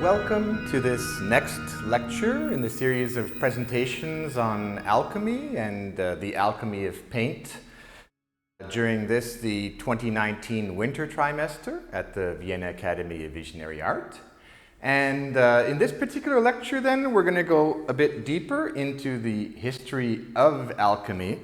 Welcome to this next lecture in the series of presentations on alchemy and the alchemy of paint. During this, the 2019 Winter Trimester at the Vienna Academy of Visionary Art. And in this particular lecture then, we're going to go a bit deeper into the history of alchemy.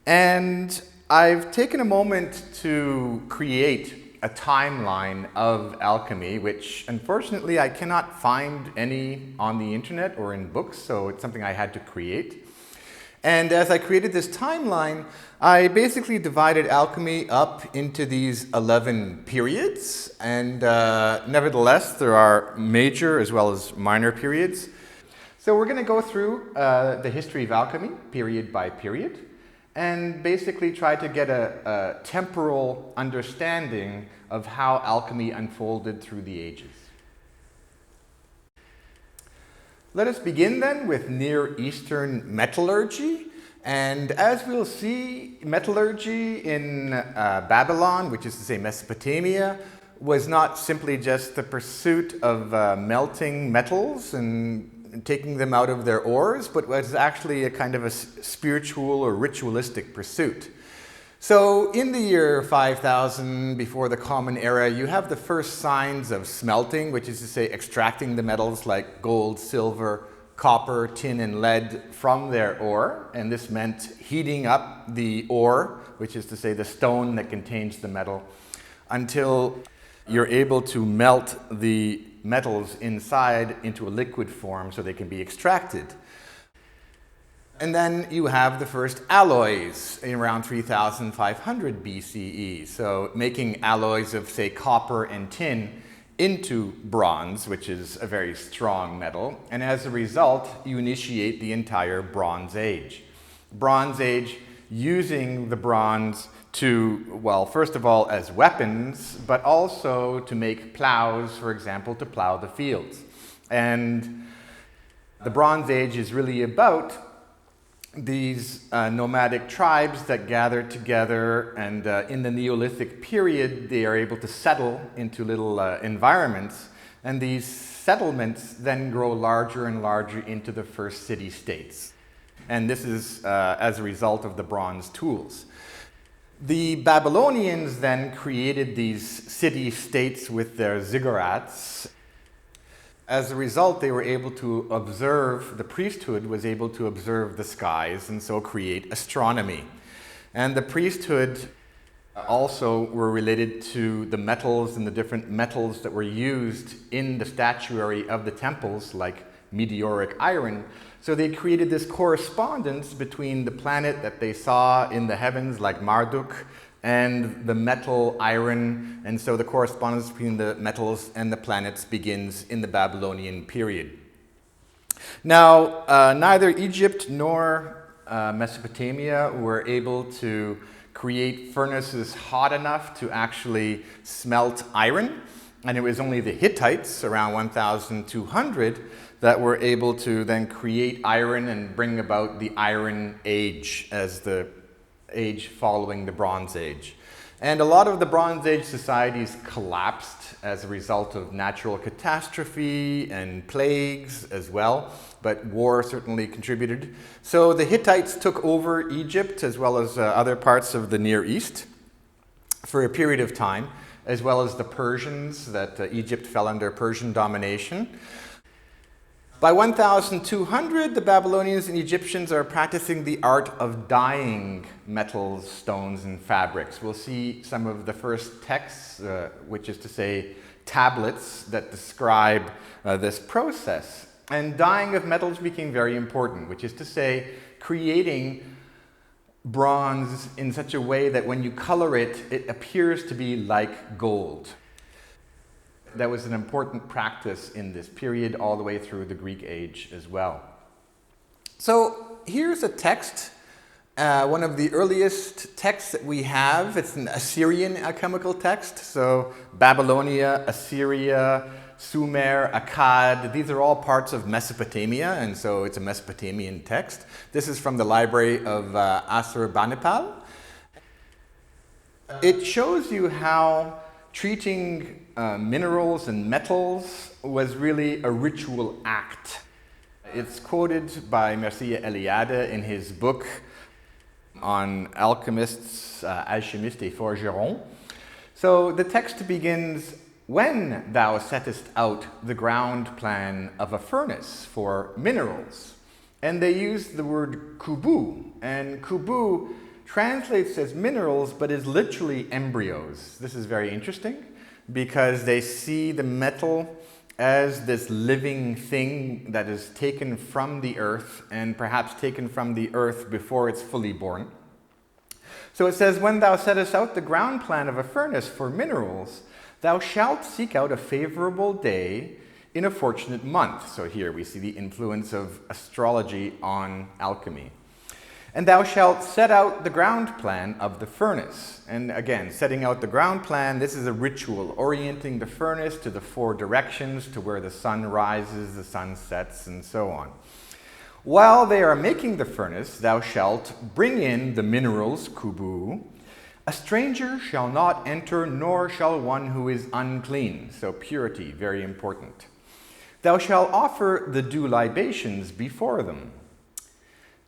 And I've taken a moment to create a timeline of alchemy, which unfortunately I cannot find any on the internet or in books, so it's something I had to create. And as I created this timeline, I basically divided alchemy up into these 11 periods, and nevertheless there are major as well as minor periods. So we're going to go through the history of alchemy, period by period, and basically try to get a temporal understanding of how alchemy unfolded through the ages. Let us begin then with Near Eastern metallurgy. And as we'll see, metallurgy in Babylon, which is to say Mesopotamia, was not simply just the pursuit of melting metals and taking them out of their ores, but was actually a kind of a spiritual or ritualistic pursuit. So in the year 5000 before the Common Era, you have the first signs of smelting, which is to say extracting the metals like gold, silver, copper, tin, and lead from their ore. And this meant heating up the ore, which is to say the stone that contains the metal, until you're able to melt the metals inside into a liquid form so they can be extracted. And then you have the first alloys in around 3500 BCE. So making alloys of, say, copper and tin into bronze, which is a very strong metal. And as a result, you initiate the entire Bronze Age. Bronze Age using the bronze to, well, first of all, as weapons, but also to make plows, for example, to plow the fields. And the Bronze Age is really about these nomadic tribes that gather together, and in the Neolithic period, they are able to settle into little environments. And these settlements then grow larger and larger into the first city-states. And this is as a result of the bronze tools. The Babylonians then created these city-states with their ziggurats. As a result, they were able to observe, the priesthood was able to observe the skies and so create astronomy. And the priesthood also were related to the metals and the different metals that were used in the statuary of the temples, like meteoric iron. So they created this correspondence between the planet that they saw in the heavens, like Marduk, and the metal iron. And so the correspondence between the metals and the planets begins in the Babylonian period. Now, neither Egypt nor Mesopotamia were able to create furnaces hot enough to actually smelt iron. And it was only the Hittites, around 1200, that were able to then create iron and bring about the Iron Age as the age following the Bronze Age. And a lot of the Bronze Age societies collapsed as a result of natural catastrophe and plagues as well, but war certainly contributed. So the Hittites took over Egypt as well as other parts of the Near East for a period of time, as well as the Persians, that Egypt fell under Persian domination. By 1200, the Babylonians and Egyptians are practicing the art of dyeing metals, stones, and fabrics. We'll see some of the first texts, which is to say tablets, that describe this process. And dyeing of metals became very important, which is to say creating bronze in such a way that when you color it, it appears to be like gold. That was an important practice in this period all the way through the Greek age as well. So here's a text, one of the earliest texts that we have. It's an Assyrian alchemical text. So Babylonia, Assyria, Sumer, Akkad, these are all parts of Mesopotamia, and so it's a Mesopotamian text. This is from the library of Assurbanipal. It shows you how treating minerals and metals was really a ritual act. It's quoted by Mircea Eliade in his book on alchemists, alchimistes et forgerons. So the text begins, "When thou settest out the ground plan of a furnace for minerals." And they use the word kubu, and kubu translates as minerals, but is literally embryos. This is very interesting because they see the metal as this living thing that is taken from the earth, and perhaps taken from the earth before it's fully born. So it says, "When thou settest out the ground plan of a furnace for minerals, thou shalt seek out a favorable day in a fortunate month." So here we see the influence of astrology on alchemy. "And thou shalt set out the ground plan of the furnace." And again, setting out the ground plan, this is a ritual, orienting the furnace to the four directions, to where the sun rises, the sun sets, and so on. "While they are making the furnace, thou shalt bring in the minerals, kubu. A stranger shall not enter, nor shall one who is unclean." So purity, very important. "Thou shalt offer the due libations before them.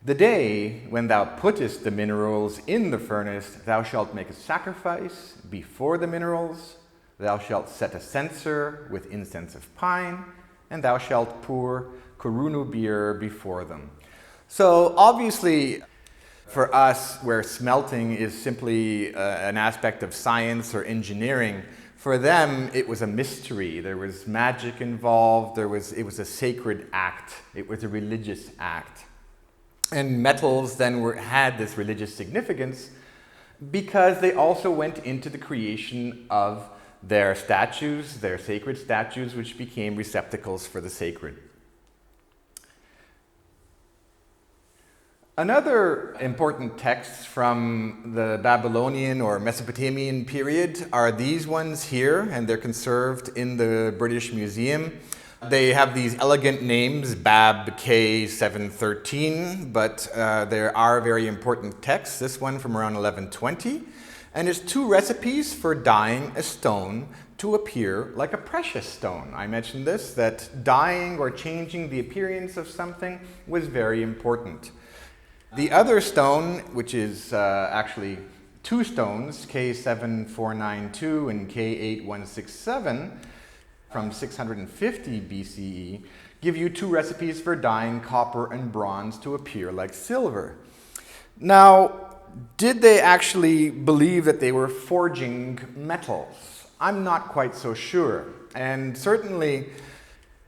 The day when thou puttest the minerals in the furnace, thou shalt make a sacrifice before the minerals. Thou shalt set a censer with incense of pine, and thou shalt pour Corunu beer before them." So obviously, for us, where smelting is simply an aspect of science or engineering, for them it was a mystery. There was magic involved. It was a sacred act. It was a religious act. And metals then had this religious significance because they also went into the creation of their statues, their sacred statues, which became receptacles for the sacred. Another important texts from the Babylonian or Mesopotamian period are these ones here, and they're conserved in the British Museum. They have these elegant names, Bab K 713, but there are very important texts. This one from around 1120, and it's 2 recipes for dyeing a stone to appear like a precious stone. I mentioned this, that dyeing or changing the appearance of something was very important. The other stone, which is actually 2 stones, K7492 and K8167, from 650 BCE, give you 2 recipes for dyeing copper and bronze to appear like silver. Now, did they actually believe that they were forging metals? I'm not quite so sure. And certainly,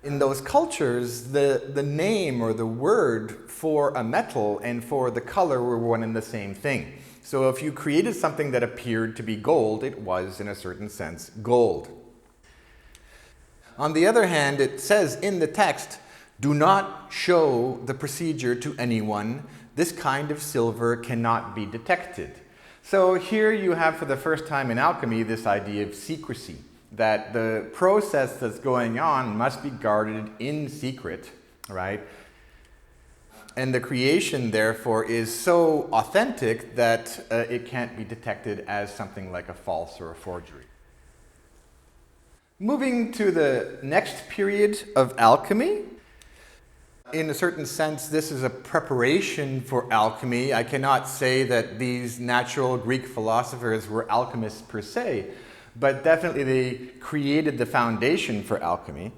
in those cultures, the name or the word for a metal and for the color were one and the same thing. So if you created something that appeared to be gold, it was, in a certain sense, gold. On the other hand, it says in the text, "Do not show the procedure to anyone. This kind of silver cannot be detected." So here you have, for the first time in alchemy, this idea of secrecy, that the process that's going on must be guarded in secret, right? And the creation, therefore, is so authentic that it can't be detected as something like a false or a forgery. Moving to the next period of alchemy, in a certain sense, this is a preparation for alchemy. I cannot say that these natural Greek philosophers were alchemists per se, but definitely they created the foundation for alchemy.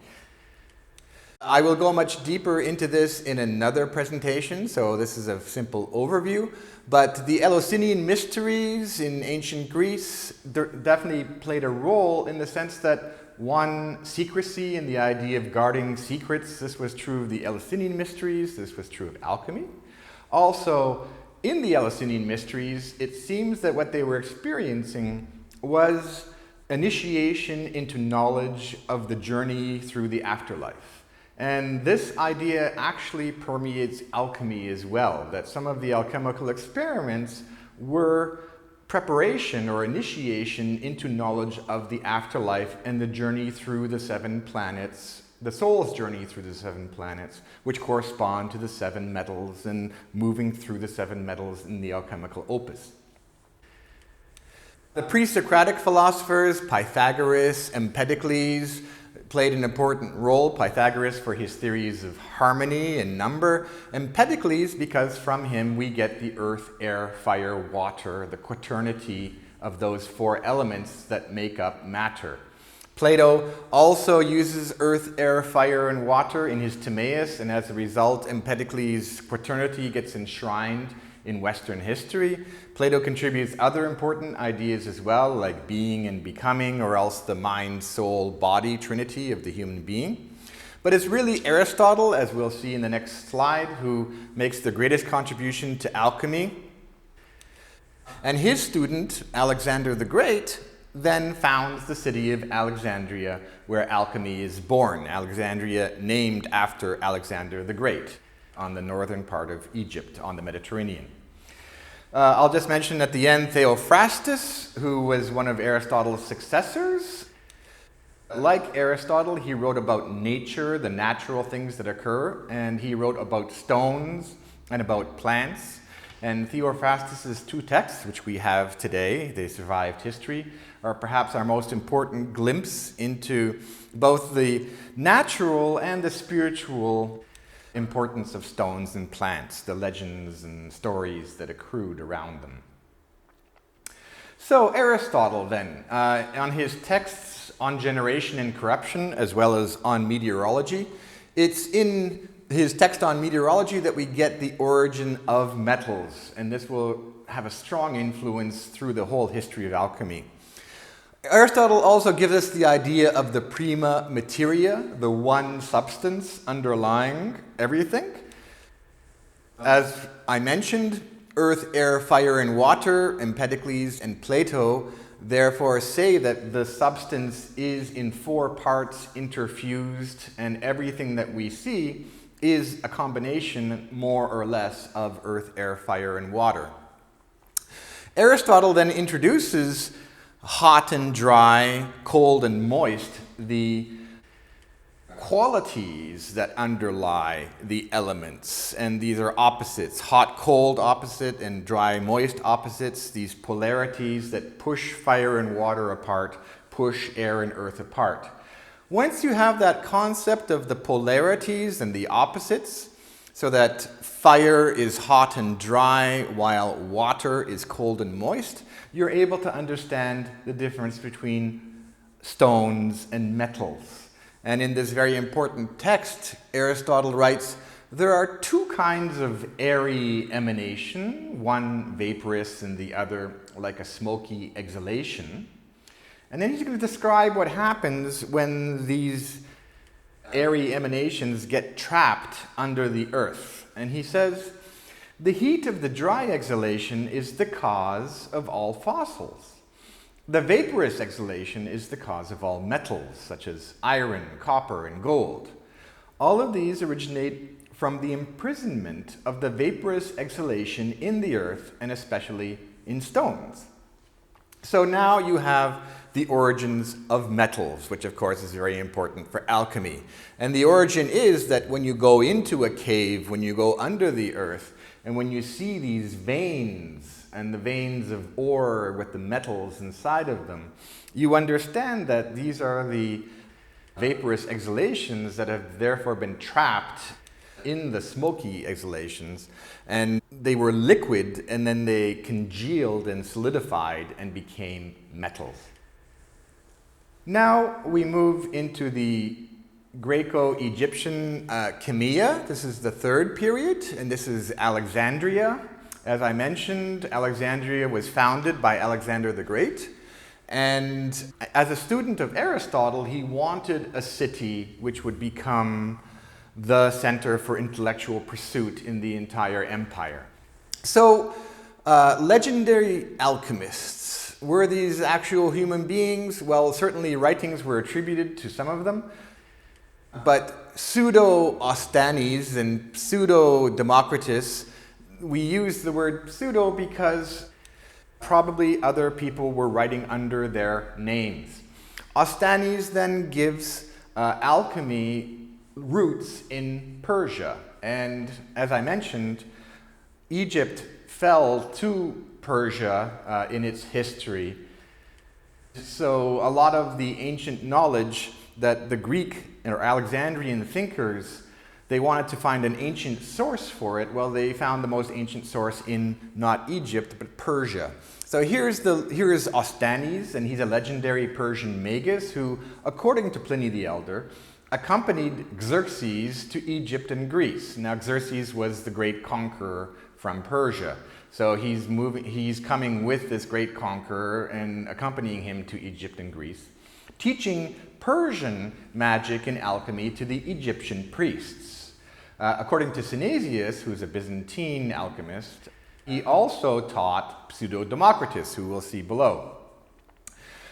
I will go much deeper into this in another presentation, so this is a simple overview. But the Eleusinian mysteries in ancient Greece definitely played a role in the sense that, one, secrecy and the idea of guarding secrets. This was true of the Eleusinian mysteries. This was true of alchemy. Also, in the Eleusinian mysteries, it seems that what they were experiencing was initiation into knowledge of the journey through the afterlife. And this idea actually permeates alchemy as well, that some of the alchemical experiments were preparation or initiation into knowledge of the afterlife and the journey through the 7 planets, the soul's journey through the 7 planets, which correspond to the 7 metals and moving through the 7 metals in the alchemical opus. The pre-Socratic philosophers, Pythagoras, Empedocles, played an important role. Pythagoras for his theories of harmony and number. Empedocles because from him we get the earth, air, fire, water, the quaternity of those four elements that make up matter. Plato also uses earth, air, fire, and water in his Timaeus, and as a result, Empedocles' quaternity gets enshrined in Western history. Plato contributes other important ideas as well, like being and becoming, or else the mind, soul, body trinity of the human being. But it's really Aristotle, as we'll see in the next slide, who makes the greatest contribution to alchemy. And his student, Alexander the Great, then founds the city of Alexandria, where alchemy is born. Alexandria named after Alexander the Great, on the northern part of Egypt, on the Mediterranean. I'll just mention at the end Theophrastus, who was one of Aristotle's successors. Like Aristotle, he wrote about nature, the natural things that occur, and he wrote about stones and about plants. And Theophrastus' two texts, which we have today, They Survived History, are perhaps our most important glimpse into both the natural and the spiritual importance of stones and plants, the legends and stories that accrued around them. So Aristotle then, on his texts on generation and corruption, as well as on meteorology, it's in his text on meteorology that we get the origin of metals, and this will have a strong influence through the whole history of alchemy. Aristotle also gives us the idea of the prima materia, the one substance underlying everything. As I mentioned, earth, air, fire, and water, Empedocles and Plato therefore say that the substance is in four parts interfused, and everything that we see is a combination, more or less, of earth, air, fire, and water. Aristotle then introduces hot and dry, cold and moist, the qualities that underlie the elements. And these are opposites, hot, cold opposite, and dry, moist opposites, these polarities that push fire and water apart, push air and earth apart. Once you have that concept of the polarities and the opposites, so that fire is hot and dry while water is cold and moist, you're able to understand the difference between stones and metals. And in this very important text, Aristotle writes, there are two kinds of airy emanation, one vaporous and the other like a smoky exhalation. And then he's going to describe what happens when these airy emanations get trapped under the earth. And he says, the heat of the dry exhalation is the cause of all fossils. The vaporous exhalation is the cause of all metals, such as iron, copper, and gold. All of these originate from the imprisonment of the vaporous exhalation in the earth, and especially in stones. So now you have the origins of metals, which of course is very important for alchemy. And the origin is that when you go into a cave, when you go under the earth, and when you see these veins, and the veins of ore with the metals inside of them, you understand that these are the vaporous exhalations that have therefore been trapped in the smoky exhalations, and they were liquid, and then they congealed and solidified and became metals. Now we move into the Greco-Egyptian Chemeia. This is the third period, and this is Alexandria. As I mentioned, Alexandria was founded by Alexander the Great, and as a student of Aristotle, he wanted a city which would become the center for intellectual pursuit in the entire empire. So, legendary alchemists, were these actual human beings? Well, certainly writings were attributed to some of them, but pseudo-Ostanes and pseudo-Democritus, we use the word pseudo because probably other people were writing under their names. Ostanes then gives alchemy roots in Persia, and as I mentioned, Egypt fell to Persia in its history, So a lot of the ancient knowledge that the Greek or Alexandrian thinkers, they wanted to find an ancient source for it. Well, they found the most ancient source in not Egypt, but Persia. So here is Ostanes, and he's a legendary Persian magus who, according to Pliny the Elder, accompanied Xerxes to Egypt and Greece. Now, Xerxes was the great conqueror from Persia. So he's coming with this great conqueror and accompanying him to Egypt and Greece, teaching Persian magic and alchemy to the Egyptian priests. According to Synesius, who's a Byzantine alchemist, he also taught Pseudo-Democritus, who we'll see below.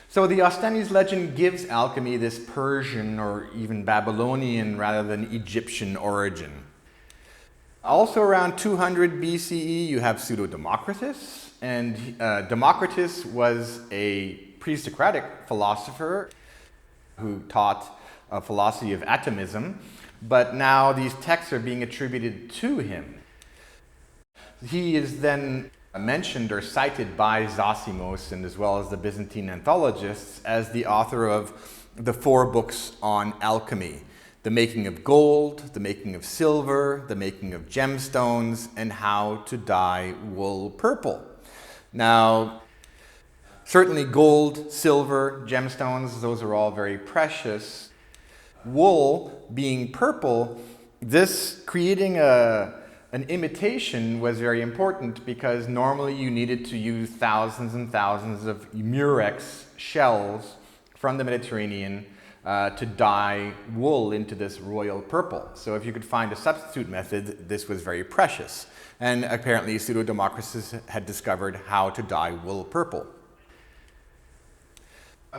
So the Ostanes legend gives alchemy this Persian or even Babylonian rather than Egyptian origin. Also around 200 BCE, you have Pseudo-Democritus, and Democritus was a pre-Socratic philosopher who taught a philosophy of atomism, but now these texts are being attributed to him. He is then mentioned or cited by Zosimos and as well as the Byzantine anthologists as the author of the 4 books on alchemy: the making of gold, the making of silver, the making of gemstones, and how to dye wool purple. Now, certainly gold, silver, gemstones, those are all very precious. Wool being purple, this creating an imitation was very important because normally you needed to use thousands and thousands of murex shells from the Mediterranean to dye wool into this royal purple. So if you could find a substitute method, this was very precious. And apparently Pseudo-Democritus had discovered how to dye wool purple.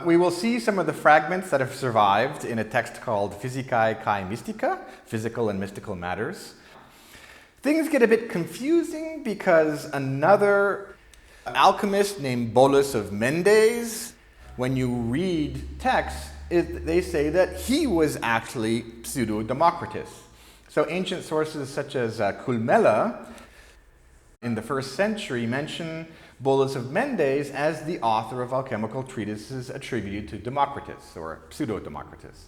We will see some of the fragments that have survived in a text called Physicae Kai Mystica, Physical and Mystical Matters. Things get a bit confusing because another alchemist named Bolus of Mendes, when you read texts, they say that he was actually Pseudo-Democritus. So ancient sources such as Culmella in the 1st century mention Bolus of Mendes as the author of alchemical treatises attributed to Democritus or Pseudo-Democritus.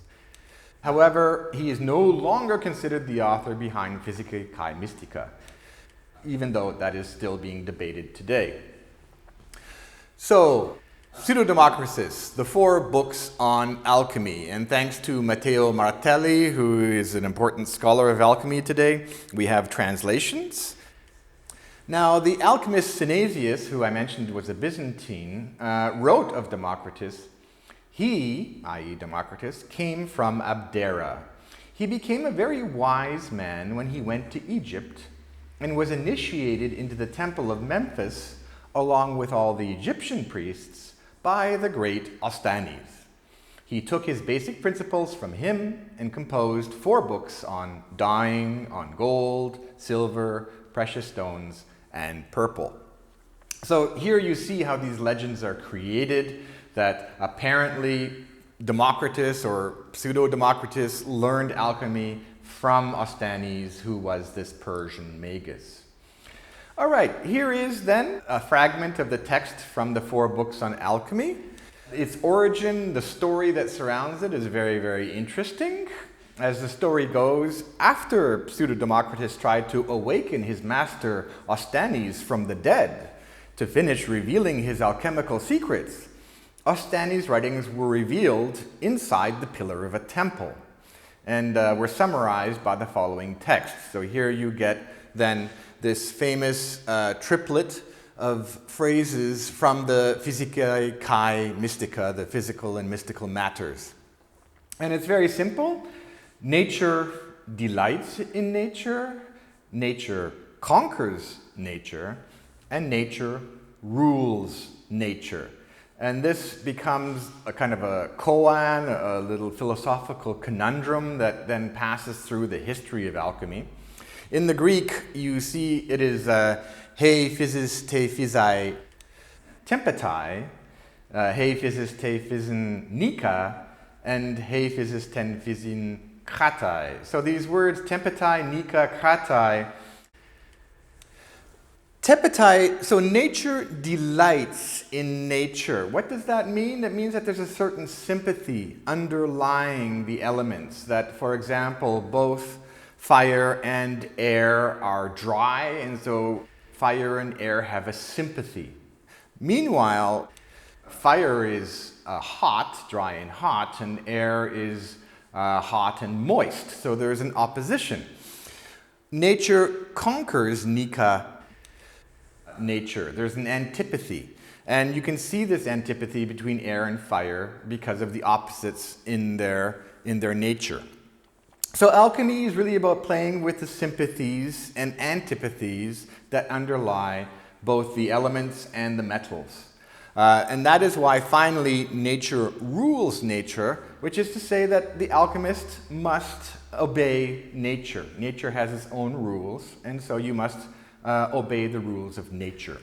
However, he is no longer considered the author behind Physicae Kai Mystica, even though that is still being debated today. So, Pseudo-Democritus, the 4 books on alchemy, and thanks to Matteo Martelli, who is an important scholar of alchemy today, we have translations. Now, the alchemist Synesius, who I mentioned was a Byzantine, wrote of Democritus. He, i.e. Democritus, came from Abdera. He became a very wise man when he went to Egypt and was initiated into the temple of Memphis along with all the Egyptian priests by the great Ostanes. He took his basic principles from him and composed 4 books on dyeing, on gold, silver, precious stones, and purple. So here you see how these legends are created, that apparently Democritus or Pseudo-Democritus learned alchemy from Ostanes, who was this Persian magus. All right, here is then a fragment of the text from the 4 books on alchemy. Its origin, the story that surrounds it, is very, very interesting. As the story goes, after Pseudo-Democritus tried to awaken his master Ostanes from the dead to finish revealing his alchemical secrets, Ostanes' writings were revealed inside the pillar of a temple and were summarized by the following text. So here you get then this famous triplet of phrases from the Physicae Kai Mystica, the physical and mystical matters. And it's very simple. Nature delights in nature, nature conquers nature, and nature rules nature. And this becomes a kind of a koan, a little philosophical conundrum that then passes through the history of alchemy. In the Greek, you see it is he physis te physai tempetai, he physis te physin nika, and he physis ten physin kratai. So these words tempetai, nika, kratai Tepetai, so nature delights in nature. What does that mean? It means that there's a certain sympathy underlying the elements. That, for example, both fire and air are dry, and so fire and air have a sympathy. Meanwhile, fire is hot, dry and hot, and air is hot and moist. So there's an opposition. Nature conquers Nika nature. There's an antipathy. And you can see this antipathy between air and fire because of the opposites in their nature. So alchemy is really about playing with the sympathies and antipathies that underlie both the elements and the metals. And that is why finally nature rules nature, which is to say that the alchemist must obey nature. Nature has its own rules, and so you must obey the rules of nature.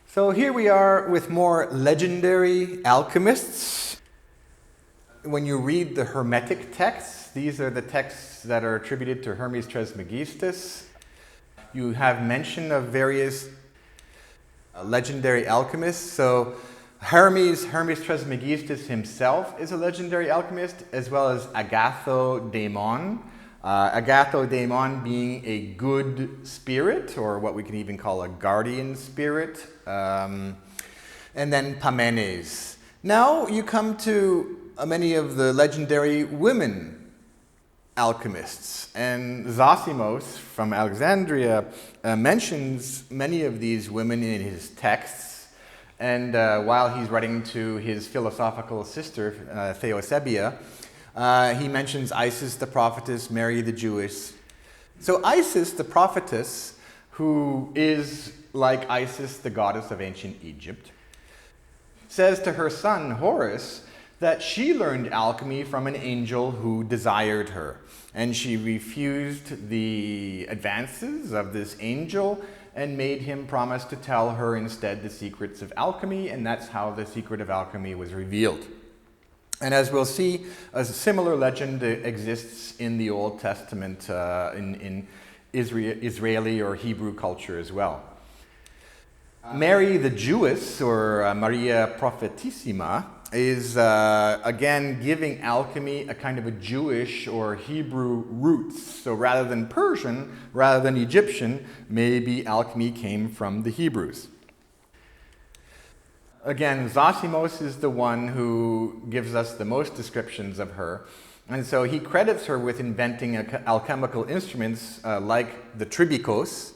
So here we are with more legendary alchemists. When you read the Hermetic texts, these are the texts that are attributed to Hermes Trismegistus. You have mention of various legendary alchemists. So Hermes Trismegistus himself is a legendary alchemist, as well as Agatho-daimon. Agatho-daimon being a good spirit, or what we can even call a guardian spirit. And then Pamenes. Now you come to many of the legendary women alchemists. And Zosimos from Alexandria mentions many of these women in his texts. And while he's writing to his philosophical sister, Theosebia, he mentions Isis the prophetess, Mary the Jewess. So Isis the prophetess, who is like Isis the goddess of ancient Egypt, says to her son Horus that she learned alchemy from an angel who desired her. And she refused the advances of this angel and made him promise to tell her instead the secrets of alchemy, and that's how the secret of alchemy was revealed. And as we'll see, a similar legend exists in the Old Testament in Israeli or Hebrew culture as well. Mary the Jewess, or Maria Prophetissima, is again giving alchemy a kind of a Jewish or Hebrew roots. So rather than Persian, rather than Egyptian, maybe alchemy came from the Hebrews. Again, Zosimos is the one who gives us the most descriptions of her. And so he credits her with inventing alchemical instruments like the tribikos.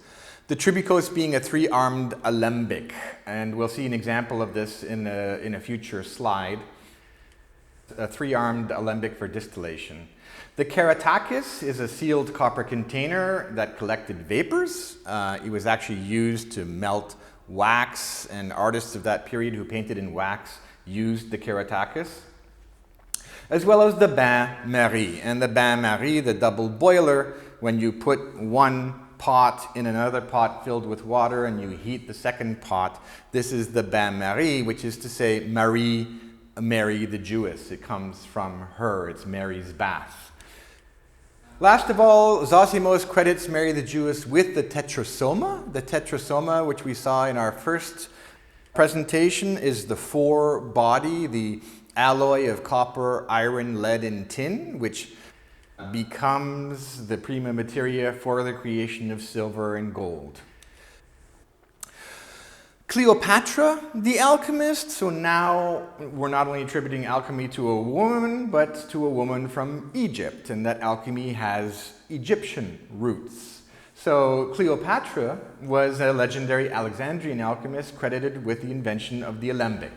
The tribikos being a three-armed alembic. And we'll see an example of this in a future slide. A three-armed alembic for distillation. The keratakis is a sealed copper container that collected vapors. It was actually used to melt wax, and artists of that period who painted in wax used the keratakis, as well as the bain-marie. And the bain-marie, the double boiler, when you put one pot in another pot filled with water and you heat the second pot, this is the bain-marie, which is to say Mary the Jewess. It comes from her, it's Mary's bath. Last of all, Zosimos credits Mary the Jewess with the tetrasoma. The tetrasoma, which we saw in our first presentation, is the four-body, the alloy of copper, iron, lead, and tin, which becomes the prima materia for the creation of silver and gold. Cleopatra, the alchemist. So now we're not only attributing alchemy to a woman, but to a woman from Egypt, and that alchemy has Egyptian roots. So Cleopatra was a legendary Alexandrian alchemist credited with the invention of the alembic.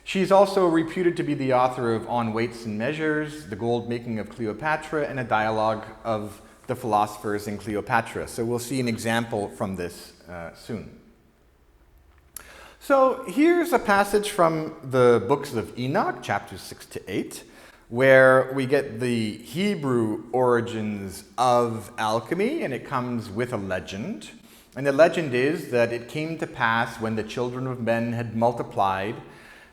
She's also reputed to be the author of On Weights and Measures, The Gold Making of Cleopatra, and a dialogue of the philosophers in Cleopatra. So we'll see an example from this soon. So here's a passage from the books of Enoch, chapters 6 to 8, where we get the Hebrew origins of alchemy, and it comes with a legend. And the legend is that it came to pass when the children of men had multiplied,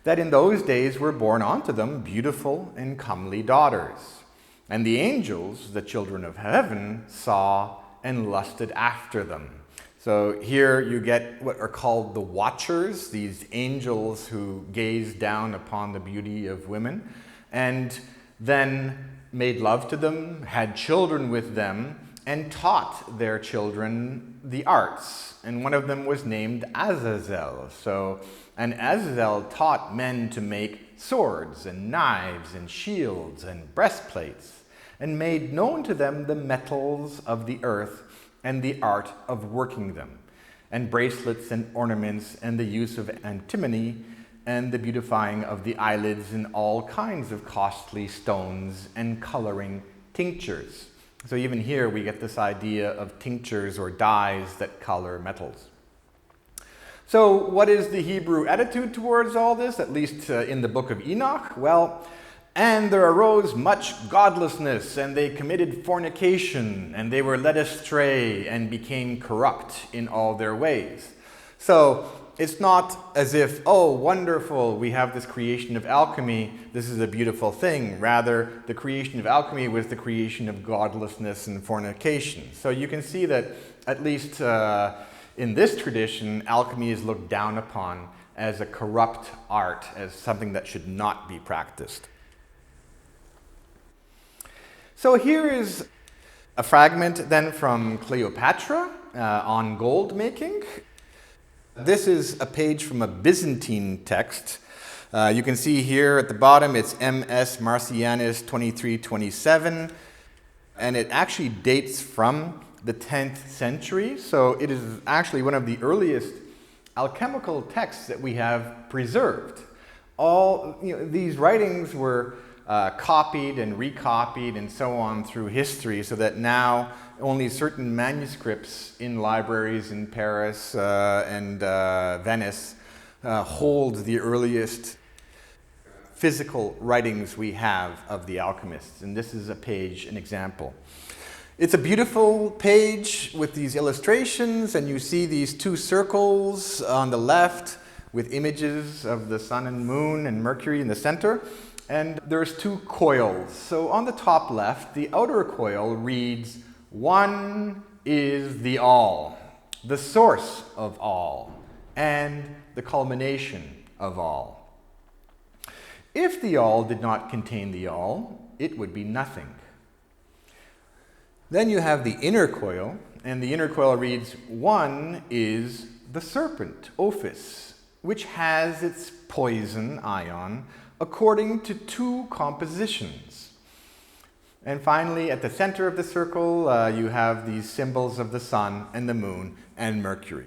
that in those days were born unto them beautiful and comely daughters. And the angels, the children of heaven, saw and lusted after them. So here you get what are called the Watchers, these angels who gaze down upon the beauty of women, and then made love to them, had children with them, and taught their children the arts. And one of them was named Azazel. And Azazel taught men to make swords and knives and shields and breastplates, and made known to them the metals of the earth and the art of working them, and bracelets and ornaments, and the use of antimony, and the beautifying of the eyelids, and all kinds of costly stones, and coloring tinctures. So even here we get this idea of tinctures or dyes that color metals. So what is the Hebrew attitude towards all this, at least in the book of Enoch? Well, and there arose much godlessness, and they committed fornication, and they were led astray, and became corrupt in all their ways. So it's not as if, oh, wonderful, we have this creation of alchemy, this is a beautiful thing. Rather, the creation of alchemy was the creation of godlessness and fornication. So you can see that, at least in this tradition, alchemy is looked down upon as a corrupt art, as something that should not be practiced. So here is a fragment then from Cleopatra on gold making. This is a page from a Byzantine text. You can see here at the bottom it's MS Marcianus 2327, and it actually dates from the 10th century. So it is actually one of the earliest alchemical texts that we have preserved. These writings were copied and recopied and so on through history, so that now only certain manuscripts in libraries in Paris and Venice hold the earliest physical writings we have of the alchemists. And this is a page, an example. It's a beautiful page with these illustrations, and you see these two circles on the left with images of the sun and moon and Mercury in the center. And there's two coils. So on the top left, the outer coil reads, "One is the all, the source of all, and the culmination of all." If the all did not contain the all, it would be nothing. Then you have the inner coil, and the inner coil reads, "One is the serpent, Ophis, which has its poison ion according to two compositions." And finally, at the center of the circle, you have these symbols of the sun and the moon and Mercury.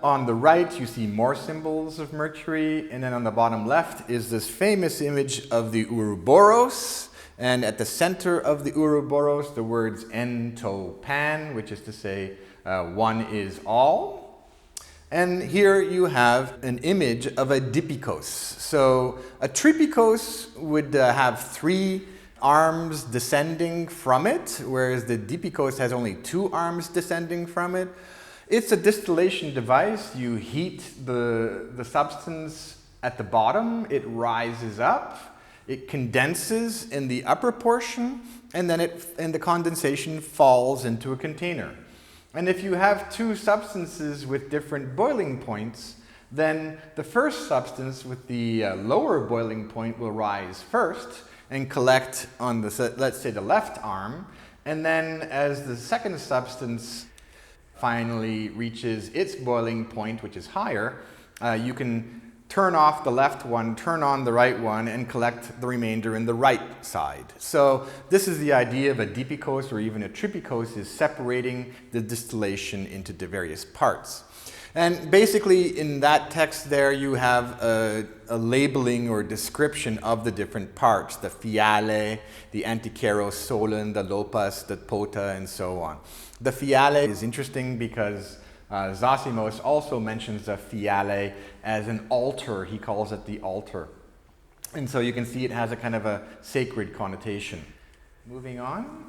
On the right, you see more symbols of Mercury, and then on the bottom left is this famous image of the Ouroboros, and at the center of the Ouroboros, the words en to pan, which is to say, one is all. And here you have an image of a dipikos. So a tripikos would have three arms descending from it, whereas the dipikos has only two arms descending from it. It's a distillation device. You heat the substance at the bottom, it rises up, it condenses in the upper portion, and then the condensation falls into a container. And if you have two substances with different boiling points, then the first substance with the lower boiling point will rise first and collect on the, let's say, the left arm. And then as the second substance finally reaches its boiling point, which is higher, you can turn off the left one, turn on the right one, and collect the remainder in the right side. So this is the idea of a dipikos or even a tripikos, is separating the distillation into the various parts. And basically in that text there you have a labeling or description of the different parts, the fiale, the antikeros, solon, the lopas, the pota, and so on. The fiale is interesting because Zosimos also mentions the fiale as an altar. He calls it the altar. And so you can see it has a kind of a sacred connotation. Moving on.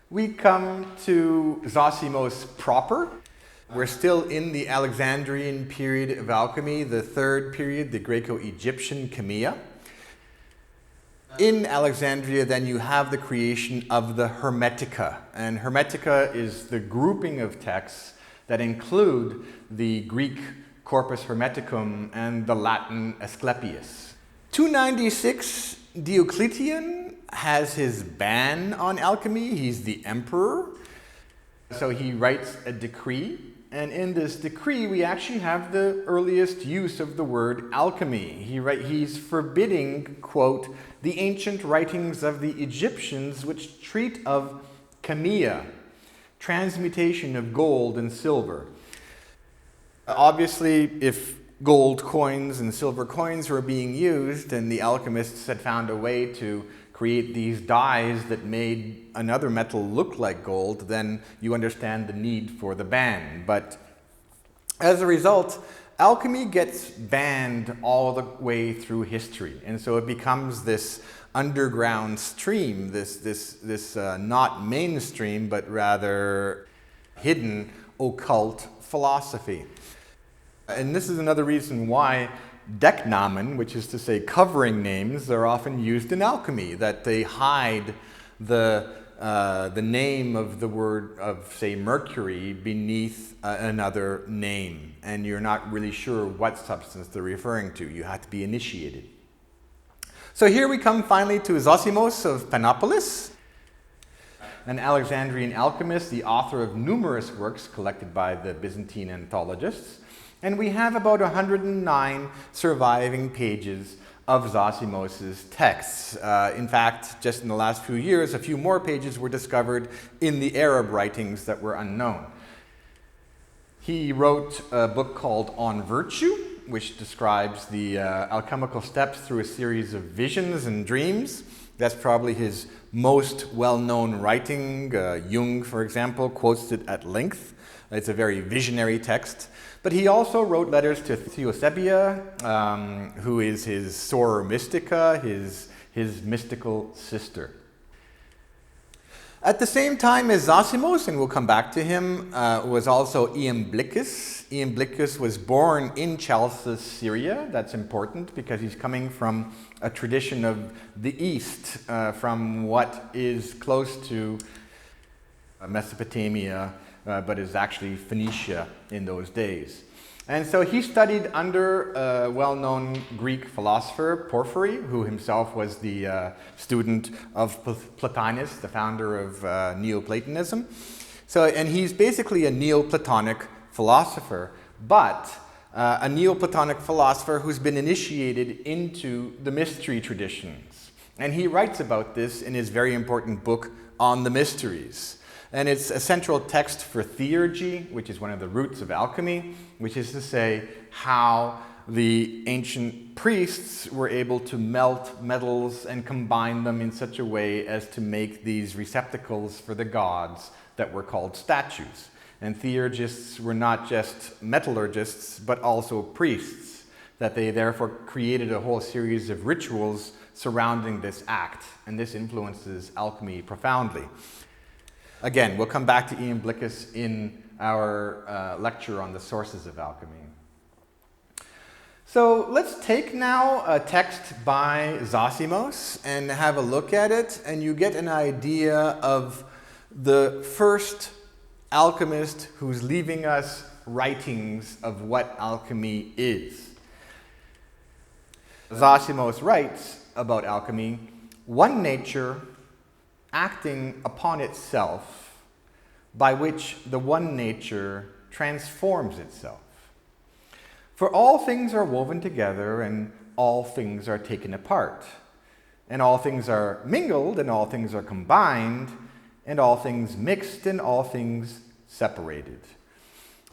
We come to Zosimos proper. We're still in the Alexandrian period of alchemy, the third period, the Greco-Egyptian Chemeia. In Alexandria, then, you have the creation of the Hermetica. And Hermetica is the grouping of texts that include the Greek Corpus Hermeticum and the Latin Asclepius. 296, Diocletian has his ban on alchemy. He's the emperor. So he writes a decree. And in this decree, we actually have the earliest use of the word alchemy. He's forbidding, quote, the ancient writings of the Egyptians which treat of chymia, transmutation of gold and silver. Obviously, if gold coins and silver coins were being used and the alchemists had found a way to create these dyes that made another metal look like gold, then you understand the need for the ban. But as a result, alchemy gets banned all the way through history. And so it becomes this underground stream, this not mainstream, but rather hidden occult philosophy. And this is another reason why decknamen, which is to say covering names, are often used in alchemy, that they hide the name of the word of, say, mercury beneath another name, and you're not really sure what substance they're referring to. You have to be initiated. So here we come finally to Zosimos of Panopolis, an Alexandrian alchemist, the author of numerous works collected by the Byzantine anthologists. And we have about 109 surviving pages of Zosimos' texts. In fact, just in the last few years, a few more pages were discovered in the Arab writings that were unknown. He wrote a book called On Virtue, which describes the alchemical steps through a series of visions and dreams. That's probably his most well-known writing. Jung, for example, quotes it at length. It's a very visionary text. But he also wrote letters to Theosebia, who is his soror mystica, his mystical sister. At the same time as Zosimos, and we'll come back to him, was also Iamblichus. Iamblichus was born in Chalcis, Syria. That's important because he's coming from a tradition of the East, from what is close to Mesopotamia, but is actually Phoenicia in those days. And so he studied under a well-known Greek philosopher, Porphyry, who himself was the student of Plotinus, the founder of Neoplatonism. And he's basically a Neoplatonic philosopher, but a Neoplatonic philosopher who's been initiated into the mystery traditions. And he writes about this in his very important book on the mysteries. And it's a central text for theurgy, which is one of the roots of alchemy, which is to say how the ancient priests were able to melt metals and combine them in such a way as to make these receptacles for the gods that were called statues. And theurgists were not just metallurgists, but also priests, that they therefore created a whole series of rituals surrounding this act, and this influences alchemy profoundly. Again, we'll come back to Iamblichus in our lecture on the sources of alchemy. So let's take now a text by Zosimos and have a look at it, and you get an idea of the first alchemist who's leaving us writings of what alchemy is. Zosimos writes about alchemy, one nature acting upon itself, by which the one nature transforms itself. For all things are woven together, and all things are taken apart, and all things are mingled, and all things are combined, and all things mixed, and all things separated.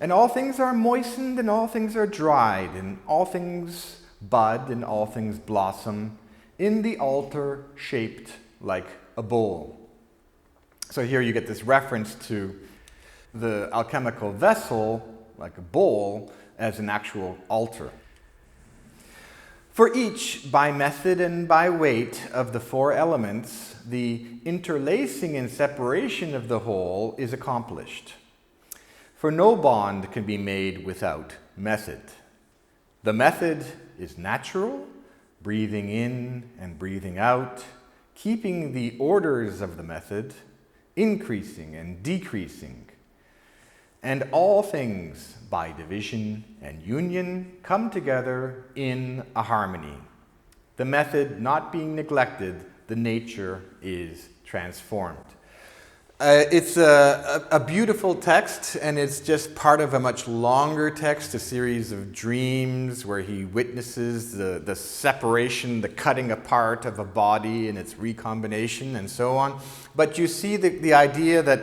And all things are moistened, and all things are dried, and all things bud, and all things blossom, in the altar shaped like a bowl. So here you get this reference to the alchemical vessel, like a bowl, as an actual altar. For each, by method and by weight of the four elements, the interlacing and separation of the whole is accomplished. For no bond can be made without method. The method is natural, breathing in and breathing out, keeping the orders of the method increasing and decreasing. And all things by division and union come together in a harmony. The method not being neglected, the nature is transformed. It's a beautiful text, and it's just part of a much longer text, a series of dreams where he witnesses the separation, the cutting apart of a body and its recombination and so on. But you see the idea that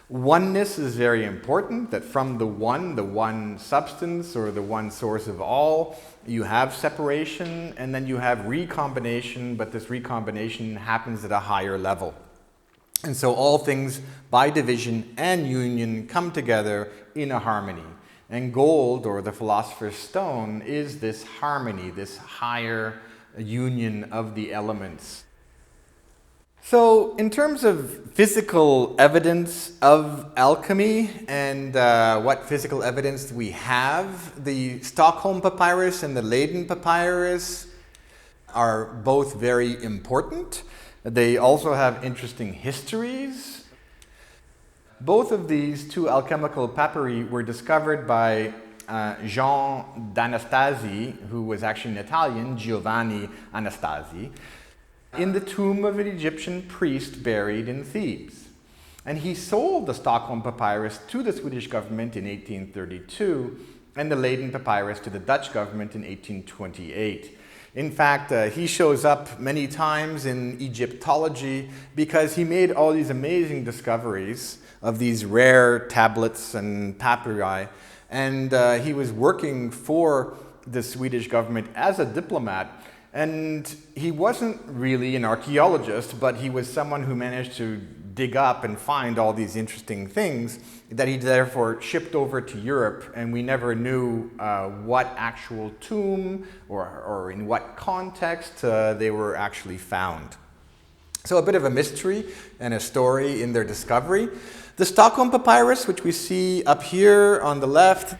oneness is very important, that from the one substance or the one source of all, you have separation, and then you have recombination, but this recombination happens at a higher level. And so all things by division and union come together in a harmony. And gold, or the philosopher's stone, is this harmony, this higher union of the elements. So in terms of physical evidence of alchemy and what physical evidence we have, the Stockholm papyrus and the Leyden papyrus are both very important. They also have interesting histories. Both of these two alchemical papyri were discovered by Jean d'Anastasi, who was actually an Italian, Giovanni Anastasi, in the tomb of an Egyptian priest buried in Thebes. And he sold the Stockholm papyrus to the Swedish government in 1832 and the Leyden papyrus to the Dutch government in 1828. In fact, he shows up many times in Egyptology because he made all these amazing discoveries of these rare tablets and papyri. And he was working for the Swedish government as a diplomat. And he wasn't really an archaeologist, but he was someone who managed to dig up and find all these interesting things that he therefore shipped over to Europe, and we never knew what actual tomb or in what context they were actually found. So a bit of a mystery and a story in their discovery. The Stockholm papyrus, which we see up here on the left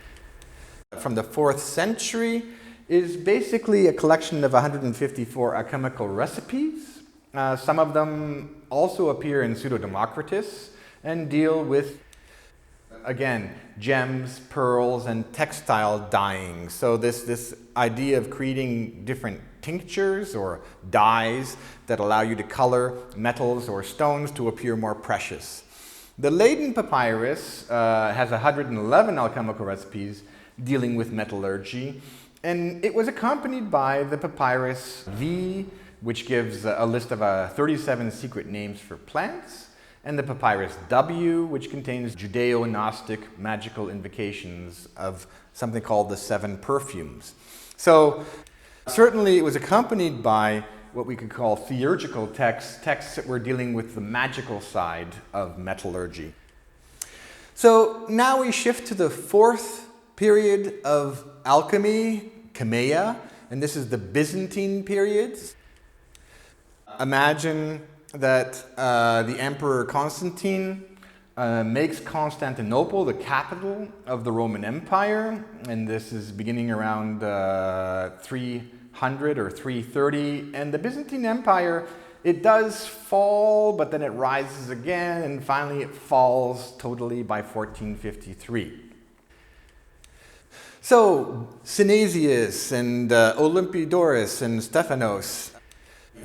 from the 4th century, is basically a collection of 154 alchemical recipes. Some of them also appear in Pseudo-Democritus and deal with, again, gems, pearls, and textile dyeing. So this idea of creating different tinctures or dyes that allow you to color metals or stones to appear more precious. The Leyden papyrus has 111 alchemical recipes dealing with metallurgy, and it was accompanied by the papyrus V, which gives a list of 37 secret names for plants, and the papyrus W, which contains Judeo-Gnostic magical invocations of something called the 7 perfumes. So certainly it was accompanied by what we could call theurgical texts that were dealing with the magical side of metallurgy. So now we shift to the 4th period of alchemy, Chemeia, and this is the Byzantine period. Imagine that the Emperor Constantine makes Constantinople the capital of the Roman Empire, and this is beginning around 300 or 330, and the Byzantine Empire, it does fall, but then it rises again, and finally it falls totally by 1453. So, Synesius and Olympidorus and Stephanos,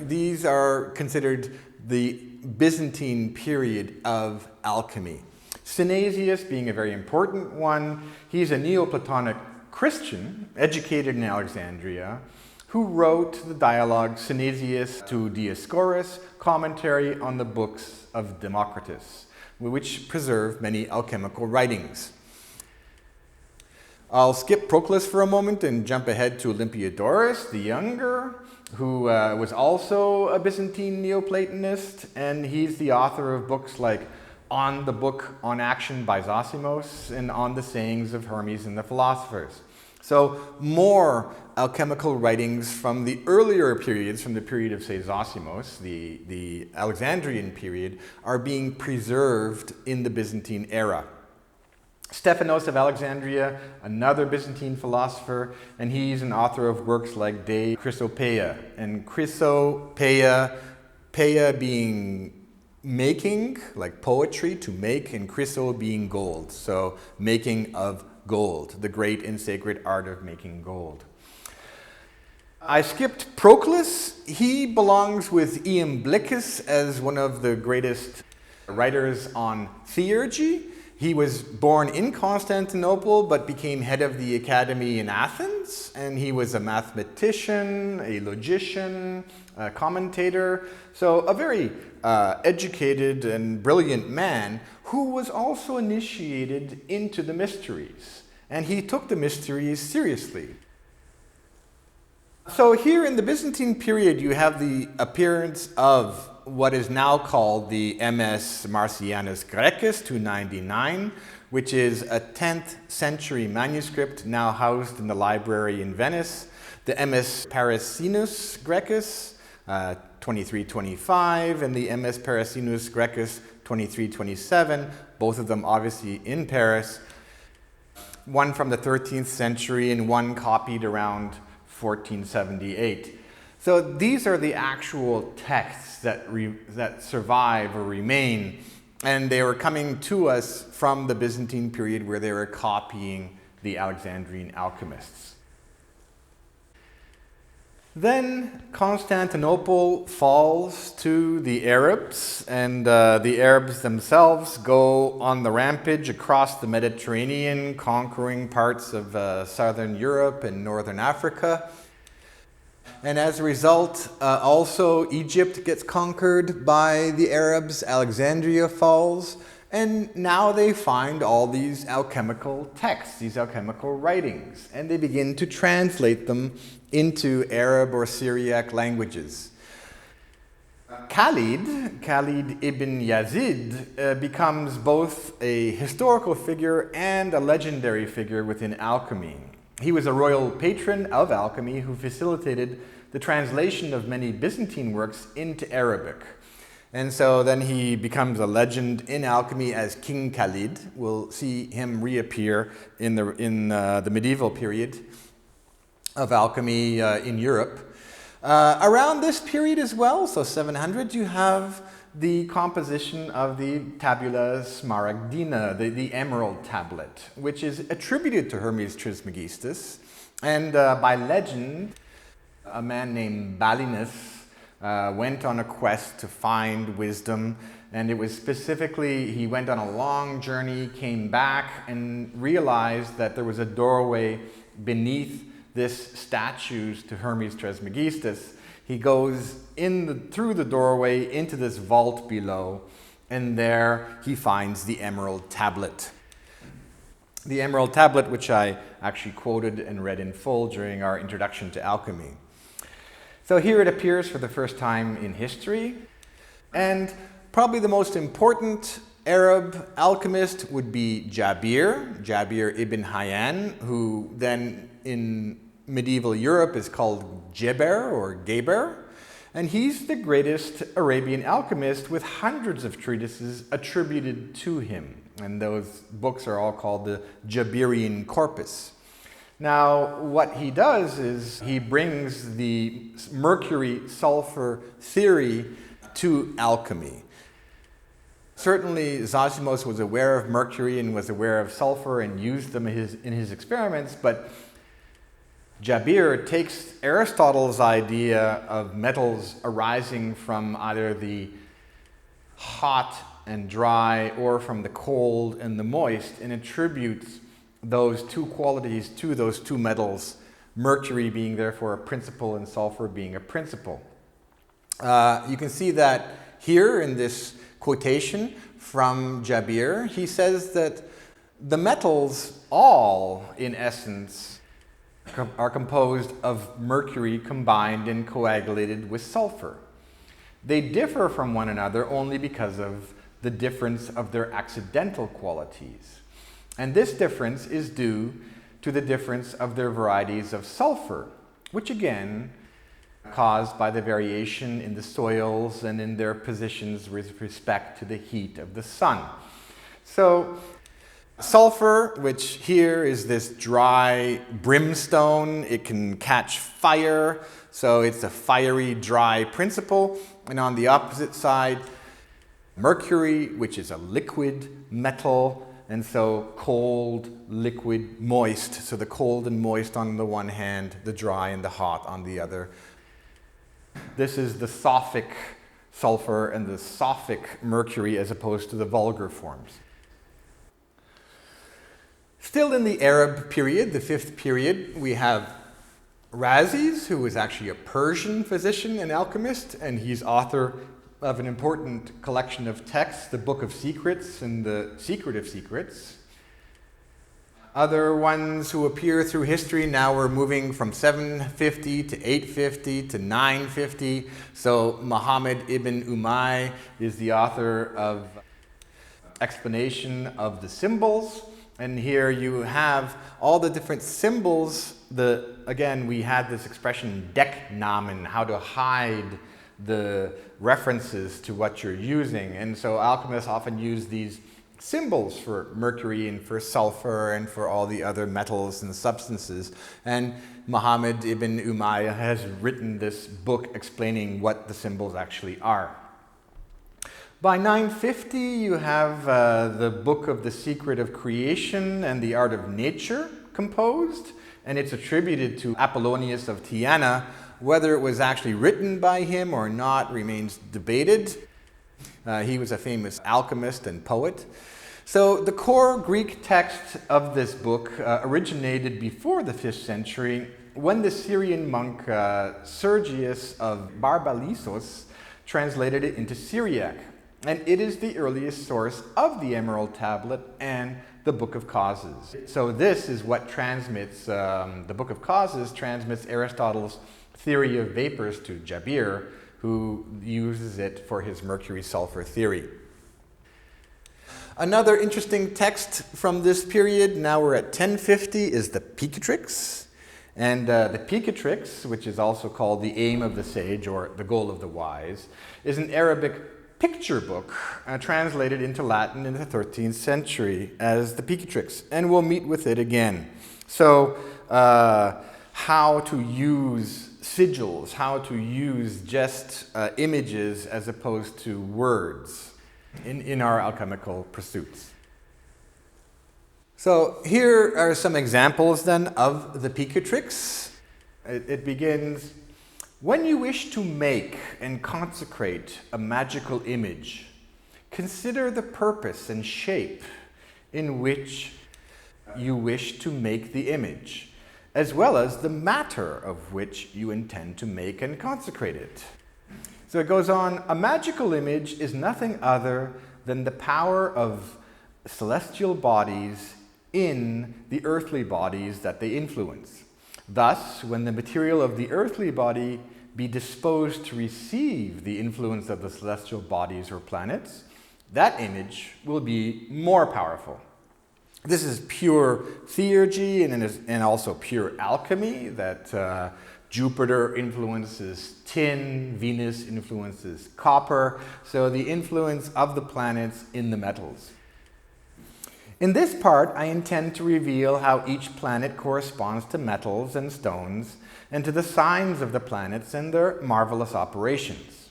these are considered the Byzantine period of alchemy. Synesius being a very important one, he's a Neoplatonic Christian, educated in Alexandria, who wrote the dialogue Synesius to Dioscorus, commentary on the books of Democritus, which preserve many alchemical writings. I'll skip Proclus for a moment and jump ahead to Olympiodoros the Younger, who was also a Byzantine Neoplatonist, and he's the author of books like On the Book on Action by Zosimos and On the Sayings of Hermes and the Philosophers. So more alchemical writings from the earlier periods, from the period of, say, Zosimos, the Alexandrian period, are being preserved in the Byzantine era. Stephanos of Alexandria, another Byzantine philosopher, and he's an author of works like De Chrysopeia. And Chrysopeia Peia being making, like poetry, to make, and chryso being gold, so making of gold, the great and sacred art of making gold. I skipped Proclus. He belongs with Iamblichus as one of the greatest writers on theurgy. He was born in Constantinople but became head of the academy in Athens, and he was a mathematician, a logician, a commentator, so a very educated and brilliant man who was also initiated into the mysteries, and he took the mysteries seriously. So here in the Byzantine period you have the appearance of what is now called the MS Marcianus Graecus 299, which is a 10th century manuscript now housed in the library in Venice. The MS Paracinus Graecus 2325 and the MS Paracinus Graecus 2327, both of them obviously in Paris. One from the 13th century and one copied around 1478. So these are the actual texts that survive or remain, and they were coming to us from the Byzantine period where they were copying the Alexandrian alchemists. Then Constantinople falls to the Arabs, and the Arabs themselves go on the rampage across the Mediterranean, conquering parts of southern Europe and northern Africa. And as a result, also Egypt gets conquered by the Arabs, Alexandria falls, and now they find all these alchemical texts, these alchemical writings, and they begin to translate them into Arab or Syriac languages. Khalid ibn Yazid becomes both a historical figure and a legendary figure within alchemy. He was a royal patron of alchemy who facilitated the translation of many Byzantine works into Arabic. And so then he becomes a legend in alchemy as King Khalid. We'll see him reappear in the medieval period of alchemy in Europe. Around this period as well, so 700, you have the composition of the Tabula Smaragdina, the emerald tablet, which is attributed to Hermes Trismegistus. And by legend, a man named Balinus went on a quest to find wisdom, and it was specifically, he went on a long journey, came back, and realized that there was a doorway beneath this statues to Hermes Trismegistus. He goes through the doorway into this vault below, and there he finds the emerald tablet. The emerald tablet, which I actually quoted and read in full during our introduction to alchemy. So here it appears for the first time in history, and probably the most important Arab alchemist would be Jabir ibn Hayyan, who then in medieval Europe is called Geber or Geber, and he's the greatest Arabian alchemist with hundreds of treatises attributed to him, and those books are all called the Jabirian corpus. Now what he does is he brings the mercury-sulfur theory to alchemy. Certainly Zosimus was aware of mercury and was aware of sulfur and used them in his experiments, but Jabir takes Aristotle's idea of metals arising from either the hot and dry or from the cold and the moist, and attributes those two qualities to those two metals, mercury being therefore a principle and sulfur being a principle. You can see that here in this quotation from Jabir. He says that the metals all, in essence, are composed of mercury combined and coagulated with sulfur. They differ from one another only because of the difference of their accidental qualities. And this difference is due to the difference of their varieties of sulfur, which again, caused by the variation in the soils and in their positions with respect to the heat of the sun. So sulfur, which here is this dry brimstone, it can catch fire, so it's a fiery, dry principle. And on the opposite side, mercury, which is a liquid metal, and so cold, liquid, moist. So the cold and moist on the one hand, the dry and the hot on the other. This is the sophic sulfur and the sophic mercury as opposed to the vulgar forms. Still in the Arab period, the 5th period, we have Rhazes, who was actually a Persian physician and alchemist, and he's author of an important collection of texts, the Book of Secrets and the Secret of Secrets. Other ones who appear through history, now we're moving from 750 to 850 to 950. So Muhammad ibn Umayy is the author of Explanation of the Symbols. And here you have all the different symbols. Again, we had this expression Decknamen, how to hide the references to what you're using. And so alchemists often use these symbols for mercury and for sulfur and for all the other metals and substances. And Muhammad ibn Umayy has written this book explaining what the symbols actually are. By 950, you have the Book of the Secret of Creation and the Art of Nature composed, and it's attributed to Apollonius of Tyana. Whether it was actually written by him or not remains debated. He was a famous alchemist and poet. So the core Greek text of this book originated before the 5th century when the Syrian monk Sergius of Barbalissos translated it into Syriac. And it is the earliest source of the Emerald Tablet and the Book of Causes. So this is what transmits, the Book of Causes transmits Aristotle's theory of vapors to Jabir, who uses it for his mercury-sulfur theory. Another interesting text from this period, now we're at 1050, is the Picatrix. And the Picatrix, which is also called the Aim of the Sage or the Goal of the Wise, is an Arabic picture book translated into Latin in the 13th century as the Picatrix. And we'll meet with it again. So how to use sigils, how to use just images as opposed to words in our alchemical pursuits. So here are some examples then of the Picatrix. It begins, when you wish to make and consecrate a magical image, consider the purpose and shape in which you wish to make the image, as well as the matter of which you intend to make and consecrate it. So it goes on, a magical image is nothing other than the power of celestial bodies in the earthly bodies that they influence. Thus, when the material of the earthly body be disposed to receive the influence of the celestial bodies or planets, that image will be more powerful. This is pure theurgy and also pure alchemy, that Jupiter influences tin, Venus influences copper, so the influence of the planets in the metals. In this part, I intend to reveal how each planet corresponds to metals and stones, and to the signs of the planets and their marvelous operations.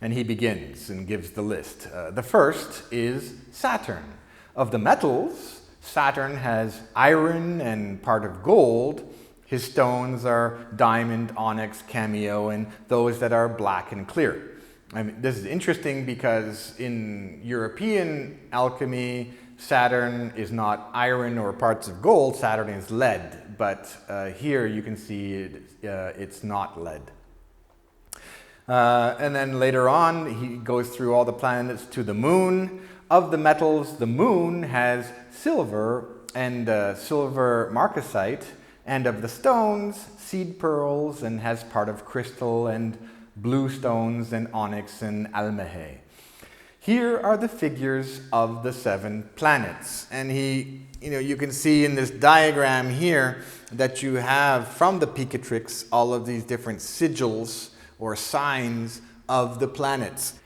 And he begins and gives the list. The first is Saturn. Of the metals, Saturn has iron and part of gold. His stones are diamond, onyx, cameo, and those that are black and clear. I mean, this is interesting because in European alchemy, Saturn is not iron or parts of gold, Saturn is lead, but here you can see it's not lead. And then later on, he goes through all the planets to the moon. Of the metals, the moon has silver and silver marcasite, and of the stones, seed pearls, and has part of crystal and blue stones and onyx and almahey. Here are the figures of the 7 planets. And you can see in this diagram here that you have from the Picatrix all of these different sigils or signs of the planets.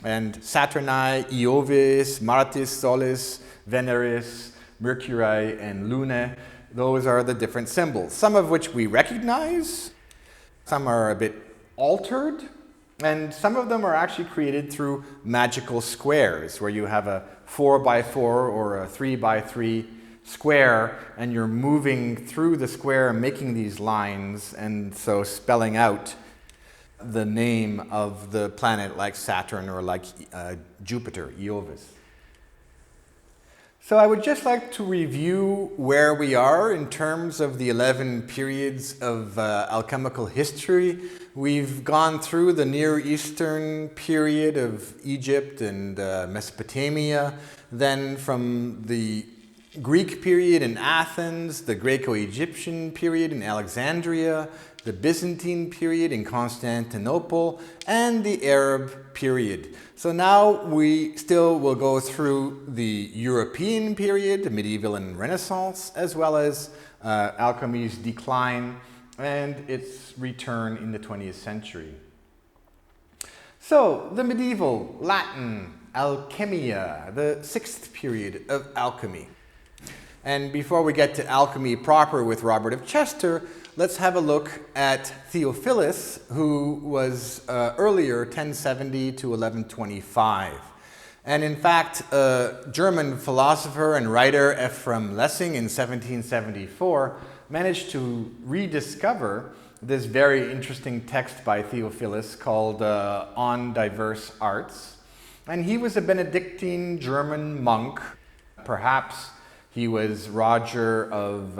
And Saturni, Iovis, Martis, Solis, Veneris, Mercury, and Lune, those are the different symbols, some of which we recognize, some are a bit altered, And some of them are actually created through magical squares, where you have a 4x4 or a 3x3 square, and you're moving through the square, making these lines, and so spelling out the name of the planet like Saturn or like Jupiter, Iovis. So I would just like to review where we are in terms of the 11 periods of alchemical history. We've gone through the Near Eastern period of Egypt and Mesopotamia, then from the Greek period in Athens, the Greco-Egyptian period in Alexandria, the Byzantine period in Constantinople, and the Arab period. So now we still will go through the European period, the medieval and Renaissance, as well as alchemy's decline and its return in the 20th century. So the medieval Latin Alchemia, the 6th period of alchemy. And before we get to alchemy proper with Robert of Chester, let's have a look at Theophilus, who was earlier, 1070 to 1125. And in fact, a German philosopher and writer, Ephraim Lessing, in 1774, managed to rediscover this very interesting text by Theophilus called On Diverse Arts. And he was a Benedictine German monk. Perhaps he was Roger of